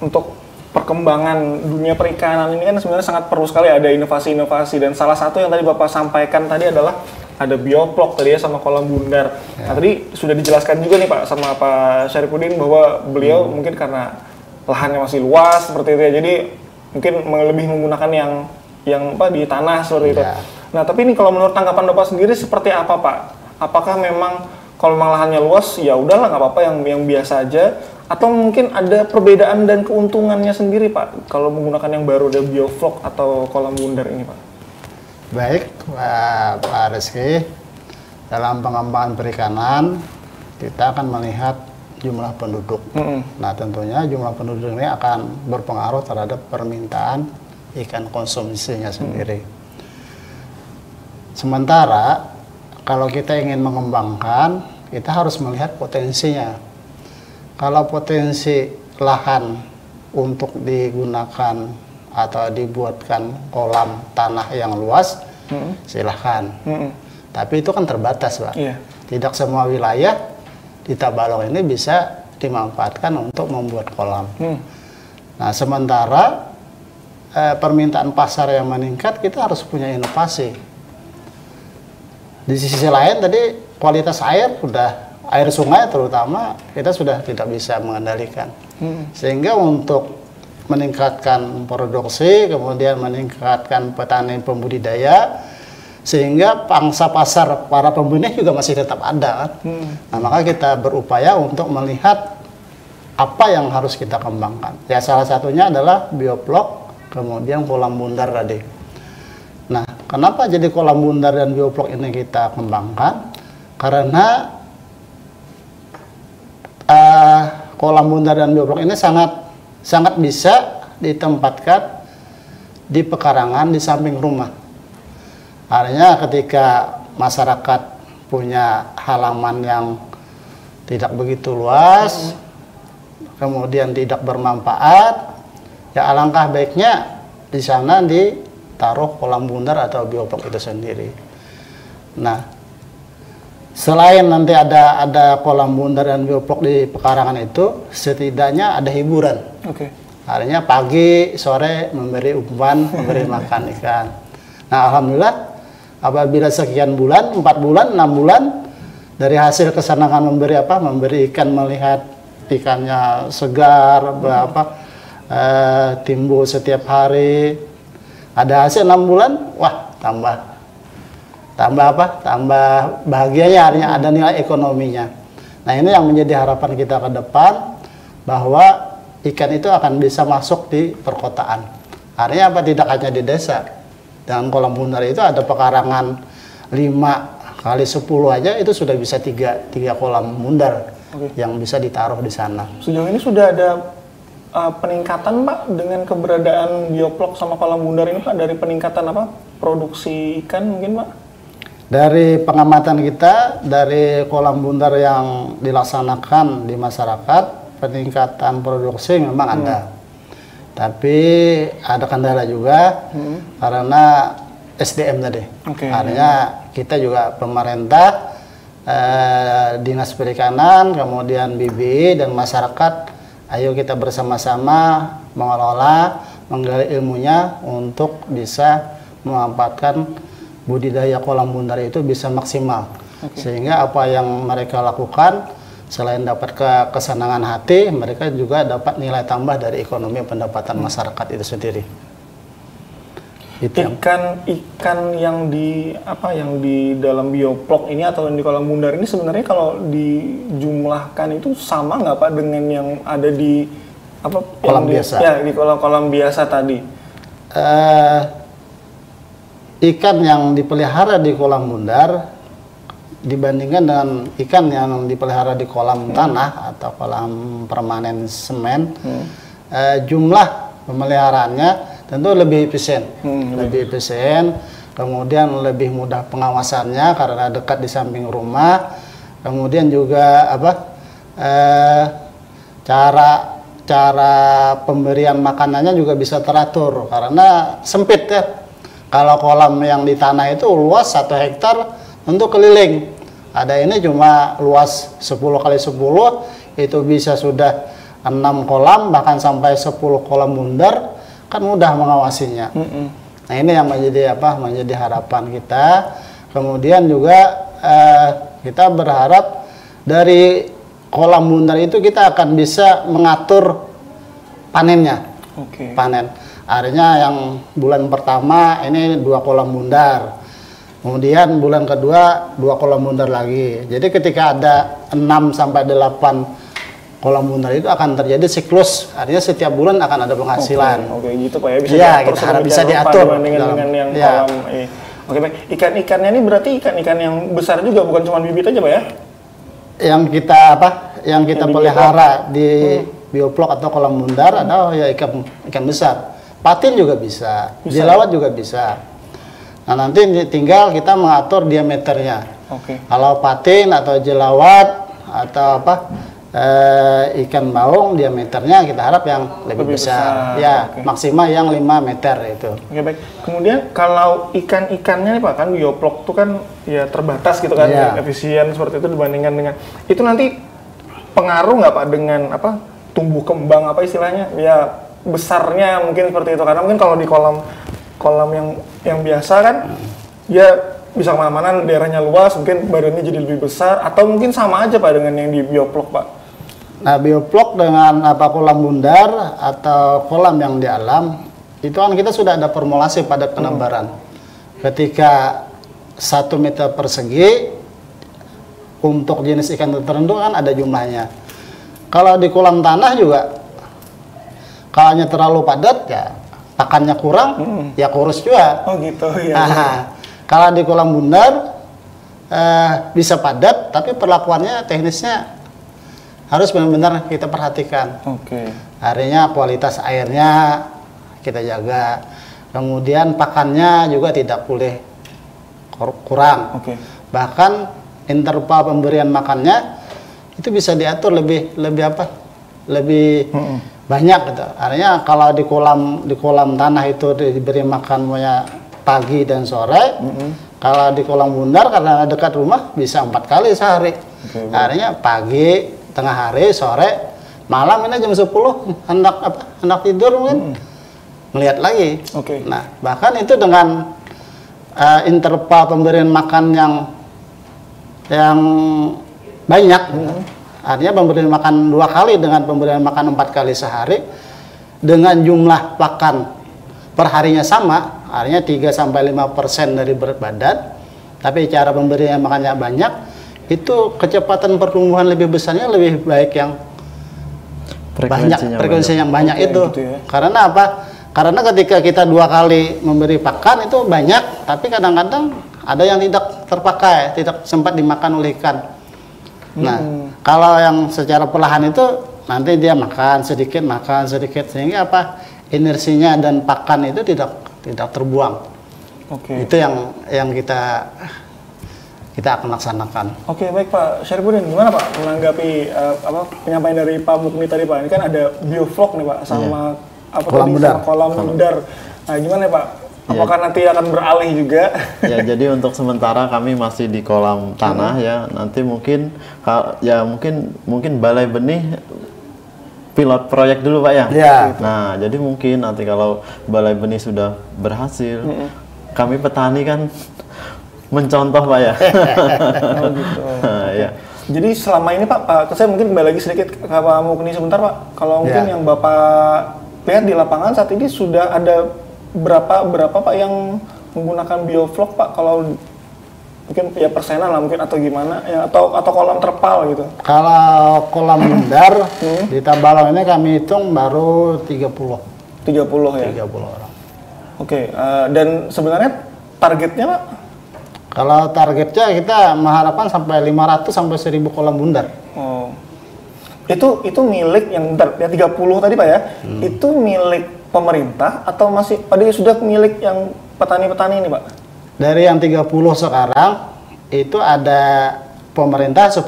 A: untuk perkembangan dunia perikanan ini kan sebenarnya sangat perlu sekali ada inovasi-inovasi, dan salah satu yang tadi Bapak sampaikan tadi adalah ada bioplok tadi ya sama kolam bundar. Nah, tadi sudah dijelaskan juga nih Pak sama Pak Syarifudin bahwa beliau mungkin karena lahannya masih luas seperti itu ya, jadi mungkin lebih menggunakan yang apa di tanah seperti itu. Nah, tapi ini kalau menurut tanggapan Bapak sendiri seperti apa Pak? Apakah memang kalau memang lahannya luas ya udahlah nggak apa-apa yang biasa aja, atau mungkin ada perbedaan dan keuntungannya sendiri Pak kalau menggunakan yang baru, ada bioplok atau kolam bundar ini Pak?
B: Baik Pak Rizky, dalam pengembangan perikanan kita akan melihat jumlah penduduk. Nah, tentunya jumlah penduduk ini akan berpengaruh terhadap permintaan ikan konsumsinya sendiri. Sementara kalau kita ingin mengembangkan, kita harus melihat potensinya. Kalau potensi lahan untuk digunakan atau dibuatkan kolam tanah yang luas, silahkan. Tapi itu kan terbatas, Pak. Tidak semua wilayah di Tabalong ini bisa dimanfaatkan untuk membuat kolam. Nah, sementara permintaan pasar yang meningkat, kita harus punya inovasi. Di sisi lain tadi kualitas air air sungai terutama kita sudah tidak bisa mengendalikan. Sehingga untuk meningkatkan produksi, kemudian meningkatkan petani pembudidaya, sehingga pangsa pasar para pembenih juga masih tetap ada kan. Nah, maka kita berupaya untuk melihat apa yang harus kita kembangkan. Ya, salah satunya adalah bioplok, kemudian kolam bundar tadi. Nah, kenapa jadi kolam bundar dan bioplok ini kita kembangkan? Karena kolam bundar dan bioplok ini sangat bisa ditempatkan di pekarangan di samping rumah. Artinya ketika masyarakat punya halaman yang tidak begitu luas, kemudian tidak bermanfaat, ya alangkah baiknya di sana ditaruh kolam bundar atau bioplok itu sendiri. Nah, selain nanti ada kolam bundar dan bioplok di pekarangan itu, setidaknya ada hiburan. Artinya pagi, sore memberi umpan, memberi makan ikan. Nah, alhamdulillah apabila sekian bulan, 4 bulan, 6 bulan, dari hasil kesenangan memberi ikan, melihat ikannya segar, timbul setiap hari, ada hasil 6 bulan, wah tambah bahagianya, artinya ada nilai ekonominya. Nah, ini yang menjadi harapan kita ke depan, bahwa ikan itu akan bisa masuk di perkotaan. Artinya apa? Tidak hanya di desa. Dengan kolam bundar itu ada pekarangan 5 kali 10 aja itu sudah bisa tiga kolam bundar yang bisa ditaruh di sana.
A: Sejauh ini sudah ada peningkatan Pak dengan keberadaan bioplok sama kolam bundar ini Pak, dari peningkatan apa produksi ikan mungkin Pak?
B: Dari pengamatan kita dari kolam bundar yang dilaksanakan di masyarakat, peningkatan produksi memang ada. Tapi ada kendala juga karena SDM tadi. Artinya kita juga pemerintah, Dinas Perikanan, kemudian BBI dan masyarakat, ayo kita bersama-sama mengelola, menggali ilmunya untuk bisa memanfaatkan budidaya kolam bundar itu bisa maksimal. Sehingga apa yang mereka lakukan selain dapat kesenangan hati, mereka juga dapat nilai tambah dari ekonomi pendapatan masyarakat itu sendiri.
A: Ikan yang di dalam bioplok ini atau di kolam bundar ini sebenarnya kalau dijumlahkan itu sama nggak Pak dengan yang ada di
B: kolam biasa?
A: Ya, di kolam biasa tadi.
B: Ikan yang dipelihara di kolam bundar dibandingkan dengan ikan yang dipelihara di kolam tanah atau kolam permanen semen, jumlah pemeliharaannya tentu lebih efisien, kemudian lebih mudah pengawasannya karena dekat di samping rumah, kemudian juga cara pemberian makanannya juga bisa teratur karena sempit ya. Kalau kolam yang di tanah itu luas 1 hektar untuk keliling. Ada ini cuma luas 10 kali 10 itu bisa sudah 6 kolam bahkan sampai 10 kolam bundar, kan mudah mengawasinya. Nah ini yang menjadi harapan kita. Kemudian juga kita berharap dari kolam bundar itu kita akan bisa mengatur panennya. Panen. Artinya yang bulan pertama ini 2 kolam bundar. Kemudian bulan kedua 2 kolam bundar lagi. Jadi ketika ada 6 sampai 8 kolam bundar itu akan terjadi siklus. Artinya setiap bulan akan ada penghasilan.
A: Gitu Pak ya.
B: Bisa diatur
A: dengan yang kolam. Oke baik. Ikan-ikannya ini berarti ikan-ikan yang besar juga, bukan cuma bibit aja Pak ya? Yang
B: kita pelihara di bioplok atau kolam bundar ada ya ikan besar. Patin juga bisa, jelawat juga bisa. Nah nanti tinggal kita mengatur diameternya. Kalau patin atau jelawat atau ikan baung, diameternya kita harap yang lebih besar. Ya maksimal yang 5 meter itu.
A: Baik. Kemudian kalau ikan-ikannya nih Pak, kan bioplok itu kan ya terbatas gitu kan, efisien seperti itu dibandingkan dengan itu, nanti pengaruh nggak Pak dengan tumbuh kembang istilahnya ya besarnya mungkin seperti itu, karena mungkin kalau di kolam yang biasa kan ya bisa kemana-mana, daerahnya luas, mungkin badannya jadi lebih besar, atau mungkin sama aja Pak dengan yang di bioplok Pak?
B: Nah bioplok dengan kolam bundar atau kolam yang di alam itu kan kita sudah ada formulasi pada penebaran. Ketika 1 meter persegi untuk jenis ikan tertentu kan ada jumlahnya. Kalau di kolam tanah juga kalanya terlalu padat ya pakannya kurang, ya kurus juga. Kalau di kolam bundar bisa padat tapi perlakuannya teknisnya harus benar-benar kita perhatikan. Artinya kualitas airnya kita jaga, kemudian pakannya juga tidak boleh kurang. Bahkan interval pemberian makannya itu bisa diatur lebih banyak gitu. Artinya kalau di kolam tanah itu diberi makan pagi dan sore, kalau di kolam bundar karena dekat rumah bisa 4 kali sehari. Artinya pagi, tengah hari, sore, malam ini jam 10 hendak tidur mungkin melihat lagi. Nah bahkan itu dengan interval pemberian makan yang banyak. Artinya pemberian makan 2 kali dengan pemberian makan 4 kali sehari dengan jumlah pakan per harinya sama, artinya 3-5% dari berat badan, tapi cara pemberian makannya banyak, itu kecepatan pertumbuhan lebih besarnya lebih baik yang frekuensinya yang banyak itu.
A: Gitu ya.
B: Karena apa? Karena ketika kita 2 kali memberi pakan itu banyak, tapi kadang-kadang ada yang tidak terpakai, tidak sempat dimakan oleh ikan. Nah, kalau yang secara perlahan itu nanti dia makan sedikit, sehingga apa? Inersinya dan pakan itu tidak terbuang.
A: Oke.
B: Itu yang kita akan laksanakan.
A: Oke, baik Pak Syarifudin, gimana Pak menanggapi penyampaian dari Pak Mukni tadi Pak? Ini kan ada bioflok nih Pak sama sama kolam bundar. Nah, gimana ya Pak? Apakah nanti akan beralih juga?
C: Ya, jadi untuk sementara kami masih di kolam tanah ya. Nanti mungkin Balai Benih pilot proyek dulu Pak ya.
B: Ya.
C: Nah, jadi mungkin nanti kalau Balai Benih sudah berhasil, kami petani kan mencontoh Pak ya.
A: Oh, gitu.
C: Ya.
A: Jadi selama ini Pak, saya mungkin kembali lagi sedikit ke Pak Mukni sebentar Pak. Kalau mungkin yang Bapak lihat di lapangan saat ini sudah ada berapa Pak yang menggunakan bioflok Pak? Kalau mungkin ya persenan lah mungkin atau gimana ya, atau kolam terpal gitu.
B: Kalau kolam bundar di Tabalong ini kami hitung baru 30
A: ya.
B: 30 orang.
A: Oke, dan sebenarnya targetnya Pak?
B: Kalau targetnya kita mengharapkan sampai 500 sampai 1000 kolam bundar.
A: Oh. Itu milik yang bentar, ya 30 tadi Pak ya. Itu milik pemerintah atau masih sudah milik yang petani-petani ini Pak?
B: Dari yang 30 sekarang itu ada pemerintah 10,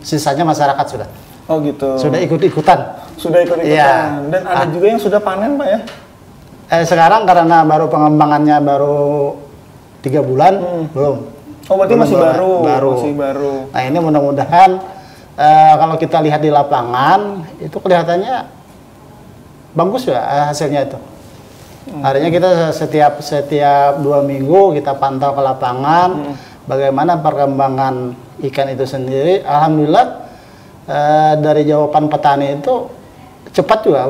B: sisanya masyarakat sudah.
A: Oh gitu.
B: Sudah ikut-ikutan.
A: Sudah ikut-ikutan.
B: Iya.
A: Dan ada juga yang sudah panen Pak ya?
B: Sekarang karena baru pengembangannya baru 3 bulan, belum.
A: Oh berarti masih baru. Masih baru.
B: Nah ini mudah-mudahan kalau kita lihat di lapangan itu kelihatannya bagus ya hasilnya itu. Artinya kita setiap 2 minggu kita pantau ke lapangan bagaimana perkembangan ikan itu sendiri. Alhamdulillah dari jawaban petani itu cepat juga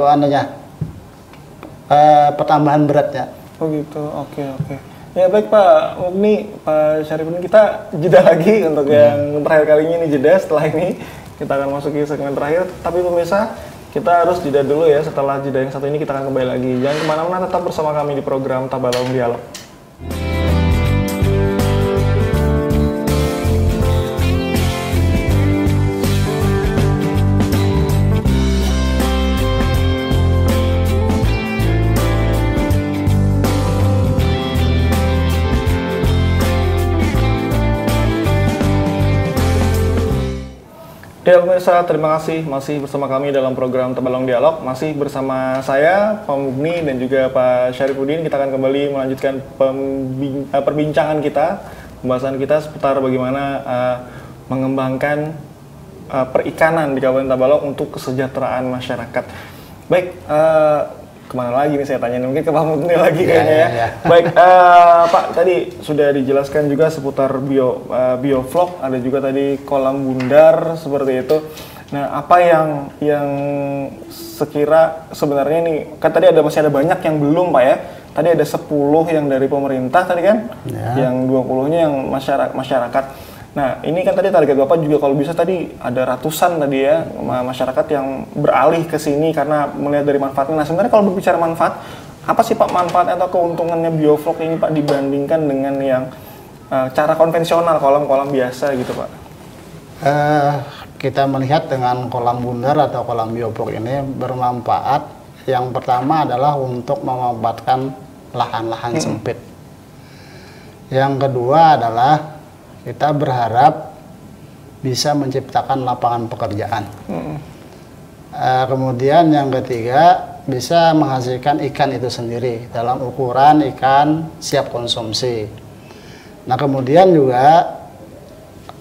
B: pertambahan beratnya.
A: Oh gitu, oke. Ya baik Pak Mukni, Pak Syarifudin, kita jeda lagi untuk yang terakhir kalinya ini jeda. Setelah ini kita akan masuk ke segmen terakhir. Tapi pemirsa, kita harus jeda dulu ya. Setelah jeda yang satu ini kita akan kembali lagi. Jangan kemana-mana, tetap bersama kami di program Tabalong Dialog. Ya pemirsa, terima kasih masih bersama kami dalam program Tabalong Dialog. Masih bersama saya, Pak Mukni, dan juga Pak Syarifudin. Kita akan kembali melanjutkan perbincangan kita, pembahasan kita seputar bagaimana mengembangkan perikanan di Kabupaten Tabalong untuk kesejahteraan masyarakat. Baik, kemana lagi nih saya tanya, mungkin ke Pak Mukni lagi kayaknya ya. Baik, Pak, tadi sudah dijelaskan juga seputar bioflok, ada juga tadi kolam bundar seperti itu. Nah, apa yang sekira sebenarnya nih, kan tadi masih ada banyak yang belum Pak ya. Tadi ada 10 yang dari pemerintah tadi kan, yang 20-nya yang masyarakat. Nah, ini kan tadi target Bapak juga kalau bisa tadi ada ratusan tadi ya masyarakat yang beralih ke sini karena melihat dari manfaatnya. Nah, sebenarnya kalau berbicara manfaat, apa sih Pak manfaat atau keuntungannya bioflok ini Pak dibandingkan dengan yang cara konvensional kolam-kolam biasa gitu Pak?
B: Kita melihat dengan kolam bundar atau kolam bioflok ini bermanfaat. Yang pertama adalah untuk memanfaatkan lahan-lahan sempit. Yang kedua adalah kita berharap bisa menciptakan lapangan pekerjaan. Kemudian yang ketiga, bisa menghasilkan ikan itu sendiri dalam ukuran ikan siap konsumsi. Nah kemudian juga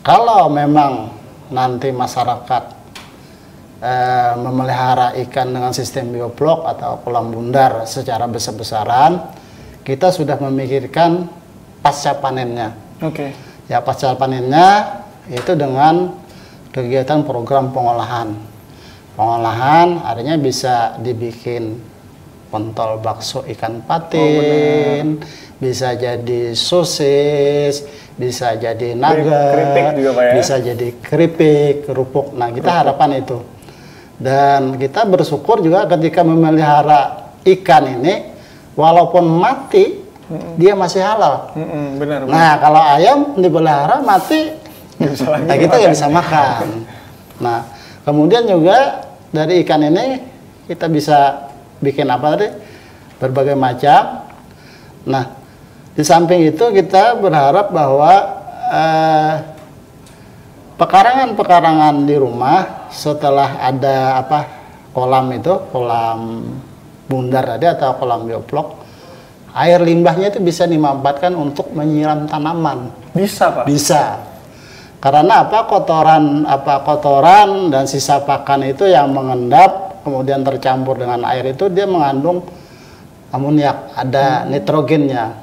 B: kalau memang nanti masyarakat memelihara ikan dengan sistem bioflok atau kolam bundar secara besar-besaran, kita sudah memikirkan pasca panennya. Ya pasca panennya itu dengan kegiatan program pengolahan. Pengolahan artinya bisa dibikin pentol bakso ikan patin, bisa jadi sosis, bisa jadi nugget,
A: keripik juga Pak ya?
B: Bisa jadi keripik, kerupuk. Nah kita harapan itu. Dan kita bersyukur juga ketika memelihara ikan ini, walaupun mati, dia masih halal.
A: Benar.
B: Nah, kalau ayam dipelihara mati, nah kita nggak bisa makan. Nah, kemudian juga dari ikan ini kita bisa bikin apa tadi? Berbagai macam. Nah, di samping itu kita berharap bahwa pekarangan-pekarangan di rumah setelah ada kolam bundar tadi atau kolam bioblok, air limbahnya itu bisa dimanfaatkan untuk menyiram tanaman.
A: Bisa, Pak?
B: Bisa. Karena kotoran dan sisa pakan itu yang mengendap kemudian tercampur dengan air itu dia mengandung amoniak, ada nitrogennya.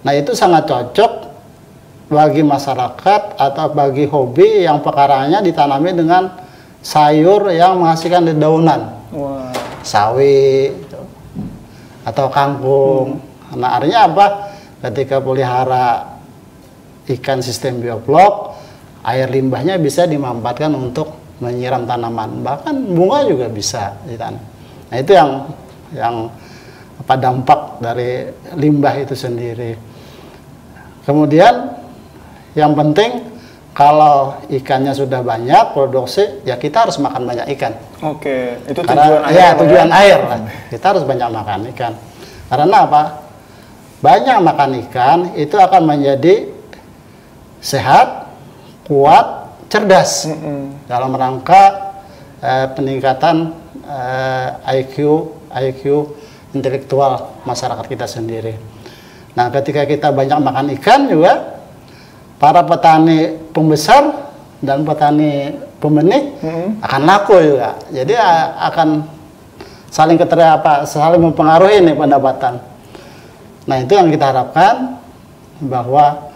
B: Nah, itu sangat cocok bagi masyarakat atau bagi hobi yang pekarangannya ditanami dengan sayur yang menghasilkan dedaunan.
A: Wah.
B: Sawi atau kangkung. Nah, artinya apa? Ketika pelihara ikan sistem bioblok, air limbahnya bisa dimanfaatkan untuk menyiram tanaman. Bahkan bunga juga bisa ditanam. Nah, itu yang dampak dari limbah itu sendiri. Kemudian yang penting kalau ikannya sudah banyak produksi, ya kita harus makan banyak ikan.
A: Oke, itu
B: tujuan air. Ya, tujuan air lah. Kita harus banyak makan ikan. Karena apa? Banyak makan ikan itu akan menjadi sehat, kuat, cerdas dalam rangka peningkatan IQ intelektual masyarakat kita sendiri. Nah, ketika kita banyak makan ikan juga, para petani pembesar dan petani pembenih akan laku juga. Jadi akan saling saling mempengaruhi nih pendapatan. Nah, itu yang kita harapkan, bahwa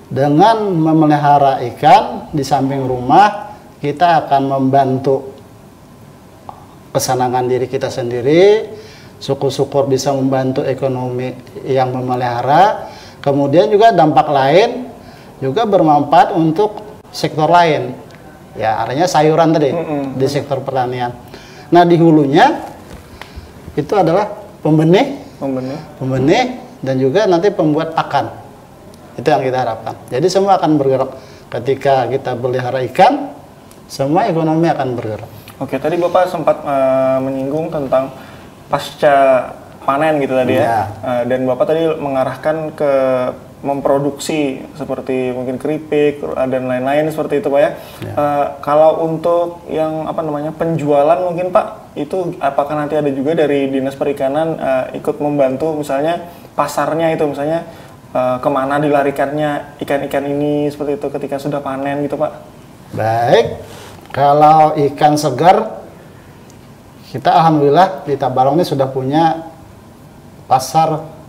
B: dengan memelihara ikan di samping rumah, kita akan membantu kesenangan diri kita sendiri, syukur-syukur bisa membantu ekonomi yang memelihara, kemudian juga dampak lain juga bermanfaat untuk sektor lain. Ya, artinya sayuran tadi di sektor pertanian. Nah, di hulunya itu adalah pembenih dan juga nanti pembuat pakan. Itu yang kita harapkan. Jadi semua akan bergerak. Ketika kita pelihara ikan, semua ekonomi akan bergerak.
A: Oke, tadi Bapak sempat menyinggung tentang pasca panen gitu tadi ya. Dan Bapak tadi mengarahkan ke memproduksi seperti mungkin keripik dan lain-lain seperti itu Pak ya. Kalau untuk yang penjualan mungkin Pak, itu apakah nanti ada juga dari Dinas Perikanan ikut membantu misalnya pasarnya itu, misalnya kemana dilarikannya ikan-ikan ini seperti itu ketika sudah panen gitu Pak?
B: Baik, kalau ikan segar, kita alhamdulillah di Tabalong ini sudah punya pasar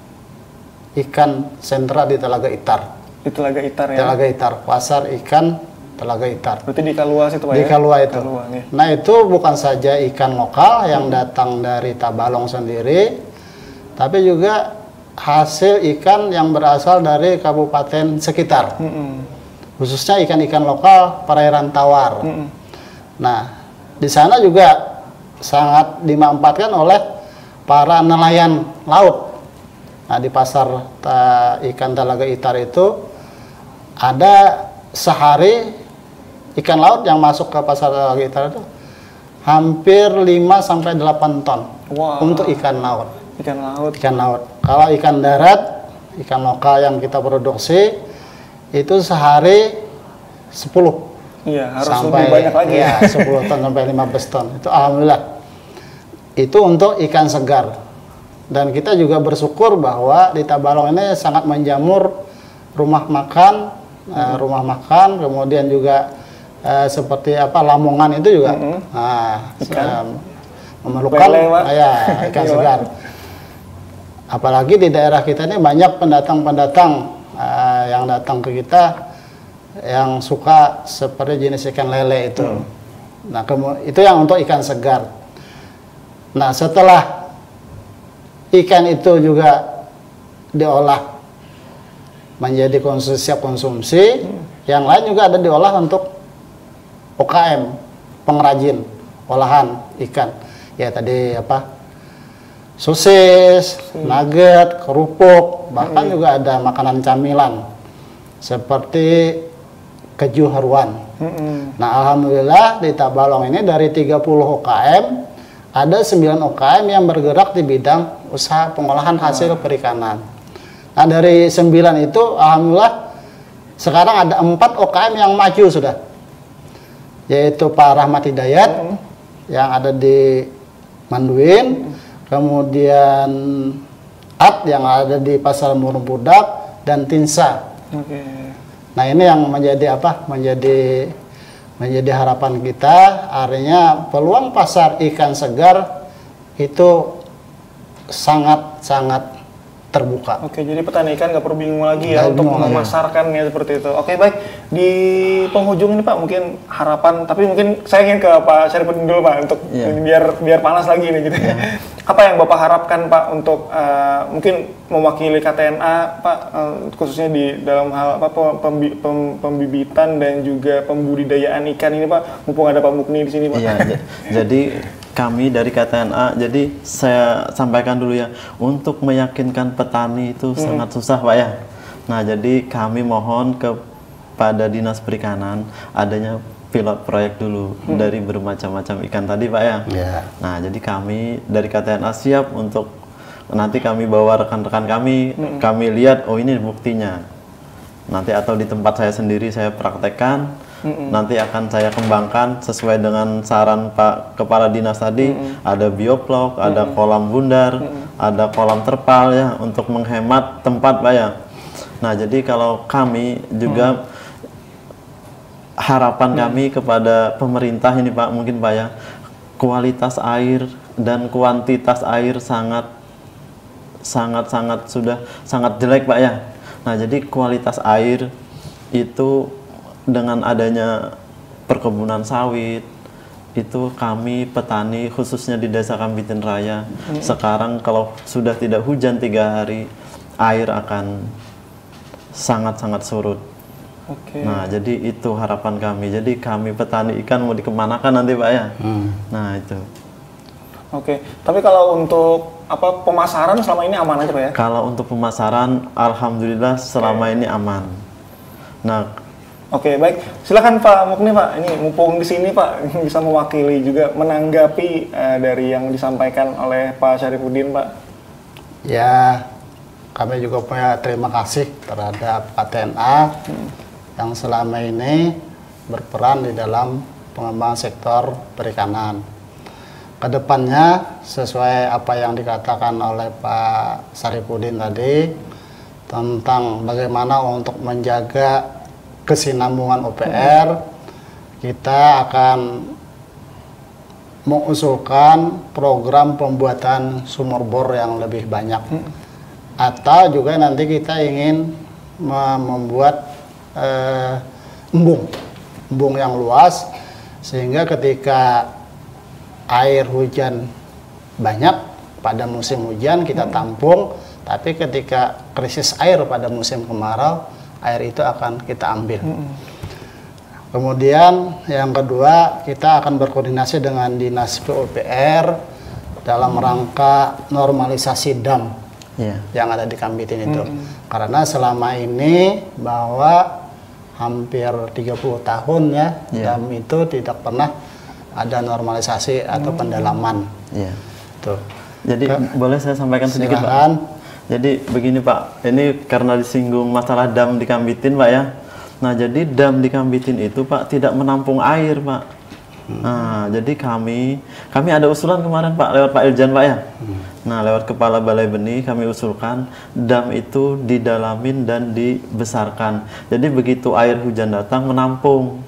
B: ikan sentra di Telaga Itar.
A: Di Telaga Itar ya?
B: Telaga Itar, pasar ikan Telaga Itar.
A: Berarti di Kaluas itu Pak
B: di
A: ya?
B: Kalua itu.
A: Kalua, ya.
B: Nah, itu bukan saja ikan lokal yang datang dari Tabalong sendiri, tapi juga hasil ikan yang berasal dari kabupaten sekitar. Khususnya ikan-ikan lokal perairan tawar. Nah, di sana juga sangat dimanfaatkan oleh para nelayan laut. Nah, di pasar ikan Telaga Itar itu ada sehari ikan laut yang masuk ke pasar Telaga Itar itu hampir 5-8 ton.
A: Wow.
B: Untuk ikan laut.
A: Ikan laut.
B: Ikan laut. Kalau ikan darat, ikan lokal yang kita produksi itu sehari 10.
A: Iya, harus
B: sampai,
A: lebih banyak lagi ya.
B: 10 ton sampai 15 ton. Itu alhamdulillah. Itu untuk ikan segar. Dan kita juga bersyukur bahwa di Tabalong ini sangat menjamur rumah makan, kemudian juga seperti Lamongan itu juga memerlukan ikan segar. Apalagi di daerah kita ini banyak pendatang-pendatang yang datang ke kita yang suka seperti jenis ikan lele itu. Nah, itu yang untuk ikan segar. Nah, setelah ikan itu juga diolah menjadi siap konsumsi, yang lain juga ada diolah untuk UKM, pengrajin. olahan ikan. Ya tadi apa? Sosis, nugget, kerupuk, bahkan juga ada makanan camilan seperti keju haruan. Nah, alhamdulillah di Tabalong ini dari 30 UKM ada 9 UKM yang bergerak di bidang usaha pengolahan hasil perikanan. Nah, dari 9 itu alhamdulillah sekarang ada 4 UKM yang maju sudah. Yaitu Pak Rahmat Hidayat yang ada di Manduin, kemudian At yang ada di Pasar Murung Budak, dan Tinsa. Nah, ini yang menjadi apa? Menjadi harapan kita, artinya peluang pasar ikan segar itu sangat terbuka.
A: Oke, jadi petani ikan nggak perlu bingung lagi ya untuk memasarkannya seperti itu. Oke, baik. Di penghujung ini Pak, mungkin harapan, tapi mungkin saya ingin ke Pak Syarifudin dulu Pak, untuk biar panas lagi nih gitu. Apa yang Bapak harapkan Pak untuk mungkin mewakili KTNA Pak, khususnya di dalam hal apa pembibitan dan juga pembudidayaan ikan ini Pak, mumpung ada Pak Mukni di sini Pak.
C: Iya, jadi kami dari KTNA, jadi saya sampaikan dulu ya, untuk meyakinkan petani itu sangat susah Pak ya. Nah, jadi kami mohon kepada Dinas Perikanan adanya pilot proyek dulu dari bermacam-macam ikan tadi Pak ya. Nah, jadi kami dari KTNA siap untuk nanti kami bawa rekan-rekan kami, kami lihat, oh ini buktinya. Nanti atau di tempat saya sendiri saya praktekkan. Nanti akan saya kembangkan sesuai dengan saran Pak Kepala Dinas tadi. Ada bioplok, ada kolam bundar, ada kolam terpal ya, untuk menghemat tempat Pak ya. Nah, jadi kalau kami juga harapan kami kepada pemerintah ini Pak, mungkin Pak ya, kualitas air dan kuantitas air sangat sudah sangat jelek Pak ya. Nah, jadi kualitas air itu dengan adanya perkebunan sawit itu kami petani khususnya di Desa Kambitin Raya sekarang kalau sudah tidak hujan 3 hari air akan sangat surut. Nah, jadi itu harapan kami. Jadi kami petani ikan mau dikemanakan nanti Pak ya. Nah, itu.
A: Tapi kalau untuk apa pemasaran selama ini aman aja Pak ya?
C: Kalau untuk pemasaran alhamdulillah selama ini aman. Nah,
A: baik. Silakan Pak Mukni Pak. Ini mumpung di sini Pak bisa mewakili juga menanggapi dari yang disampaikan oleh Pak Syarifudin Pak.
B: Ya, kami juga punya terima kasih terhadap KTNA yang selama ini berperan di dalam pengembangan sektor perikanan. Kedepannya sesuai apa yang dikatakan oleh Pak Syarifudin tadi tentang bagaimana untuk menjaga kesinambungan OPR, kita akan mengusulkan program pembuatan sumur bor yang lebih banyak. Atau juga nanti kita ingin membuat embung yang luas, sehingga ketika air hujan banyak pada musim hujan kita tampung, tapi ketika krisis air pada musim kemarau, air itu akan kita ambil. Kemudian yang kedua, kita akan berkoordinasi dengan Dinas PUPR dalam rangka normalisasi dam yang ada di Kambitin itu. Karena selama ini bahwa hampir 30 tahun ya, dam itu tidak pernah ada normalisasi atau pendalaman. Tuh.
C: Jadi boleh saya sampaikan sedikit Pak? Jadi begini Pak, ini karena disinggung masalah dam di Kambitin Pak ya. Nah, jadi dam di Kambitin itu Pak tidak menampung air Pak. Nah, jadi kami ada usulan kemarin Pak lewat Pak Iljan Pak ya. Nah, lewat Kepala Balai Benih kami usulkan dam itu didalamin dan dibesarkan. Jadi begitu air hujan datang menampung.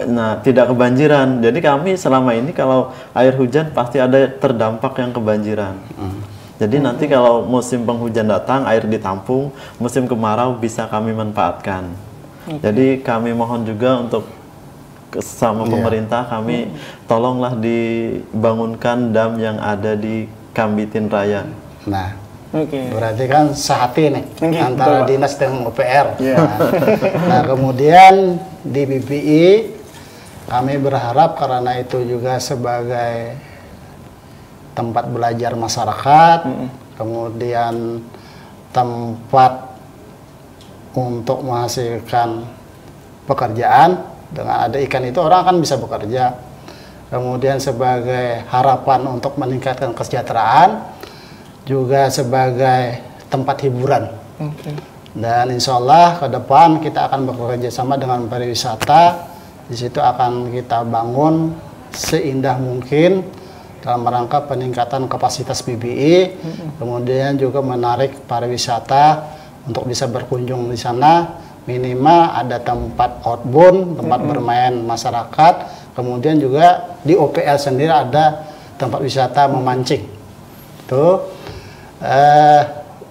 C: Nah, tidak kebanjiran. Jadi kami selama ini kalau air hujan pasti ada terdampak yang kebanjiran. Jadi nanti kalau musim penghujan datang, air ditampung, musim kemarau bisa kami manfaatkan. Jadi kami mohon juga untuk sama pemerintah, kami tolonglah dibangunkan dam yang ada di Kambitin Raya.
B: Nah, berarti kan sehati nih antara dinas dengan UPR. Nah, kemudian di BPI Kami berharap karena itu juga sebagai tempat belajar masyarakat, kemudian tempat untuk menghasilkan pekerjaan. Dengan ada ikan itu orang akan bisa bekerja. Kemudian sebagai harapan untuk meningkatkan kesejahteraan, juga sebagai tempat hiburan. Dan insya Allah ke depan kita akan bekerja sama dengan pariwisata. Di situ akan kita bangun seindah mungkin dalam rangka peningkatan kapasitas BBI, kemudian juga menarik pariwisata untuk bisa berkunjung di sana. Minimal ada tempat outbound, tempat bermain masyarakat, kemudian juga di OPL sendiri ada tempat wisata memancing. Tuh,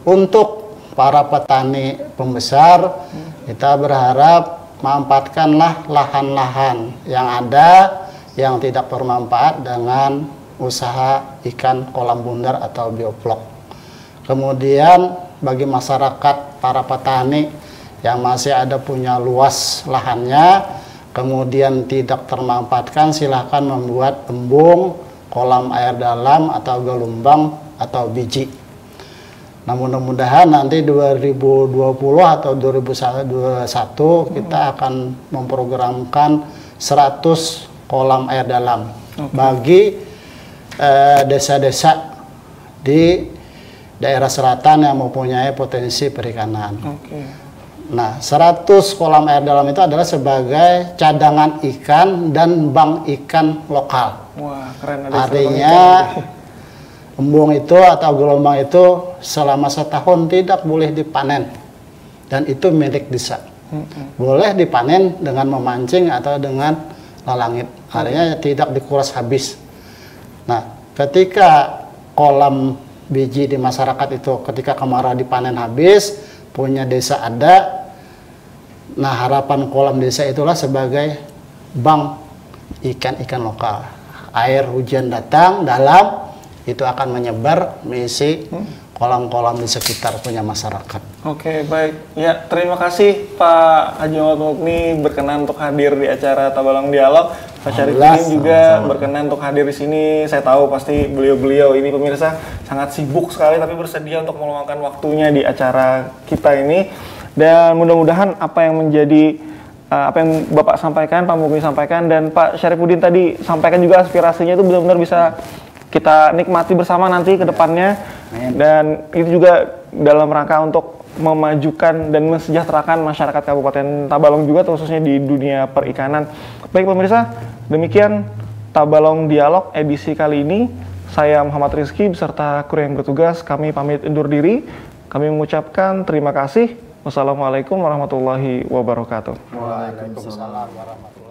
B: untuk para petani pembesar, kita berharap manfaatkanlah lahan-lahan yang ada yang tidak bermanfaat dengan usaha ikan kolam bundar atau bioblok. Kemudian bagi masyarakat, para petani yang masih ada punya luas lahannya, kemudian tidak termanfaatkan, silahkan membuat embung, kolam air dalam atau gelombang atau biji. Nah, mudah-mudahan nanti 2020 atau 2021 kita akan memprogramkan 100 kolam air dalam bagi desa-desa di daerah selatan yang mempunyai potensi perikanan. Nah, 100 kolam air dalam itu adalah sebagai cadangan ikan dan bank ikan lokal.
A: Wah, keren.
B: Artinya embung itu atau gelombang itu selama setahun tidak boleh dipanen. Dan itu milik desa. Boleh dipanen dengan memancing atau dengan lalangit. Artinya tidak dikuras habis. Nah, ketika kolam biji di masyarakat itu ketika kemarau dipanen habis, punya desa ada, nah harapan kolam desa itulah sebagai bank ikan-ikan lokal. Air hujan datang dalam, itu akan menyebar mengisi kolam-kolam di sekitar punya masyarakat.
A: Oke, baik. Ya, terima kasih Pak Haji Muhammad Mukni berkenan untuk hadir di acara Tabalong Dialog. Pak Syarifudin juga berkenan untuk hadir di sini. Saya tahu pasti beliau-beliau ini pemirsa sangat sibuk sekali, tapi bersedia untuk meluangkan waktunya di acara kita ini. Dan mudah-mudahan apa yang menjadi apa yang Bapak sampaikan, Pak Mukni sampaikan, dan Pak Syarifudin tadi sampaikan juga aspirasinya itu benar-benar bisa kita nikmati bersama nanti ke depannya. Dan itu juga dalam rangka untuk memajukan dan mensejahterakan masyarakat Kabupaten Tabalong juga, khususnya di dunia perikanan. Baik pemirsa, demikian Tabalong Dialog edisi kali ini. Saya Muhammad Rizky beserta kru yang bertugas, kami pamit undur diri. Kami mengucapkan terima kasih. Wassalamualaikum warahmatullahi wabarakatuh.
B: Waalaikumsalam warahmatullahi wabarakatuh.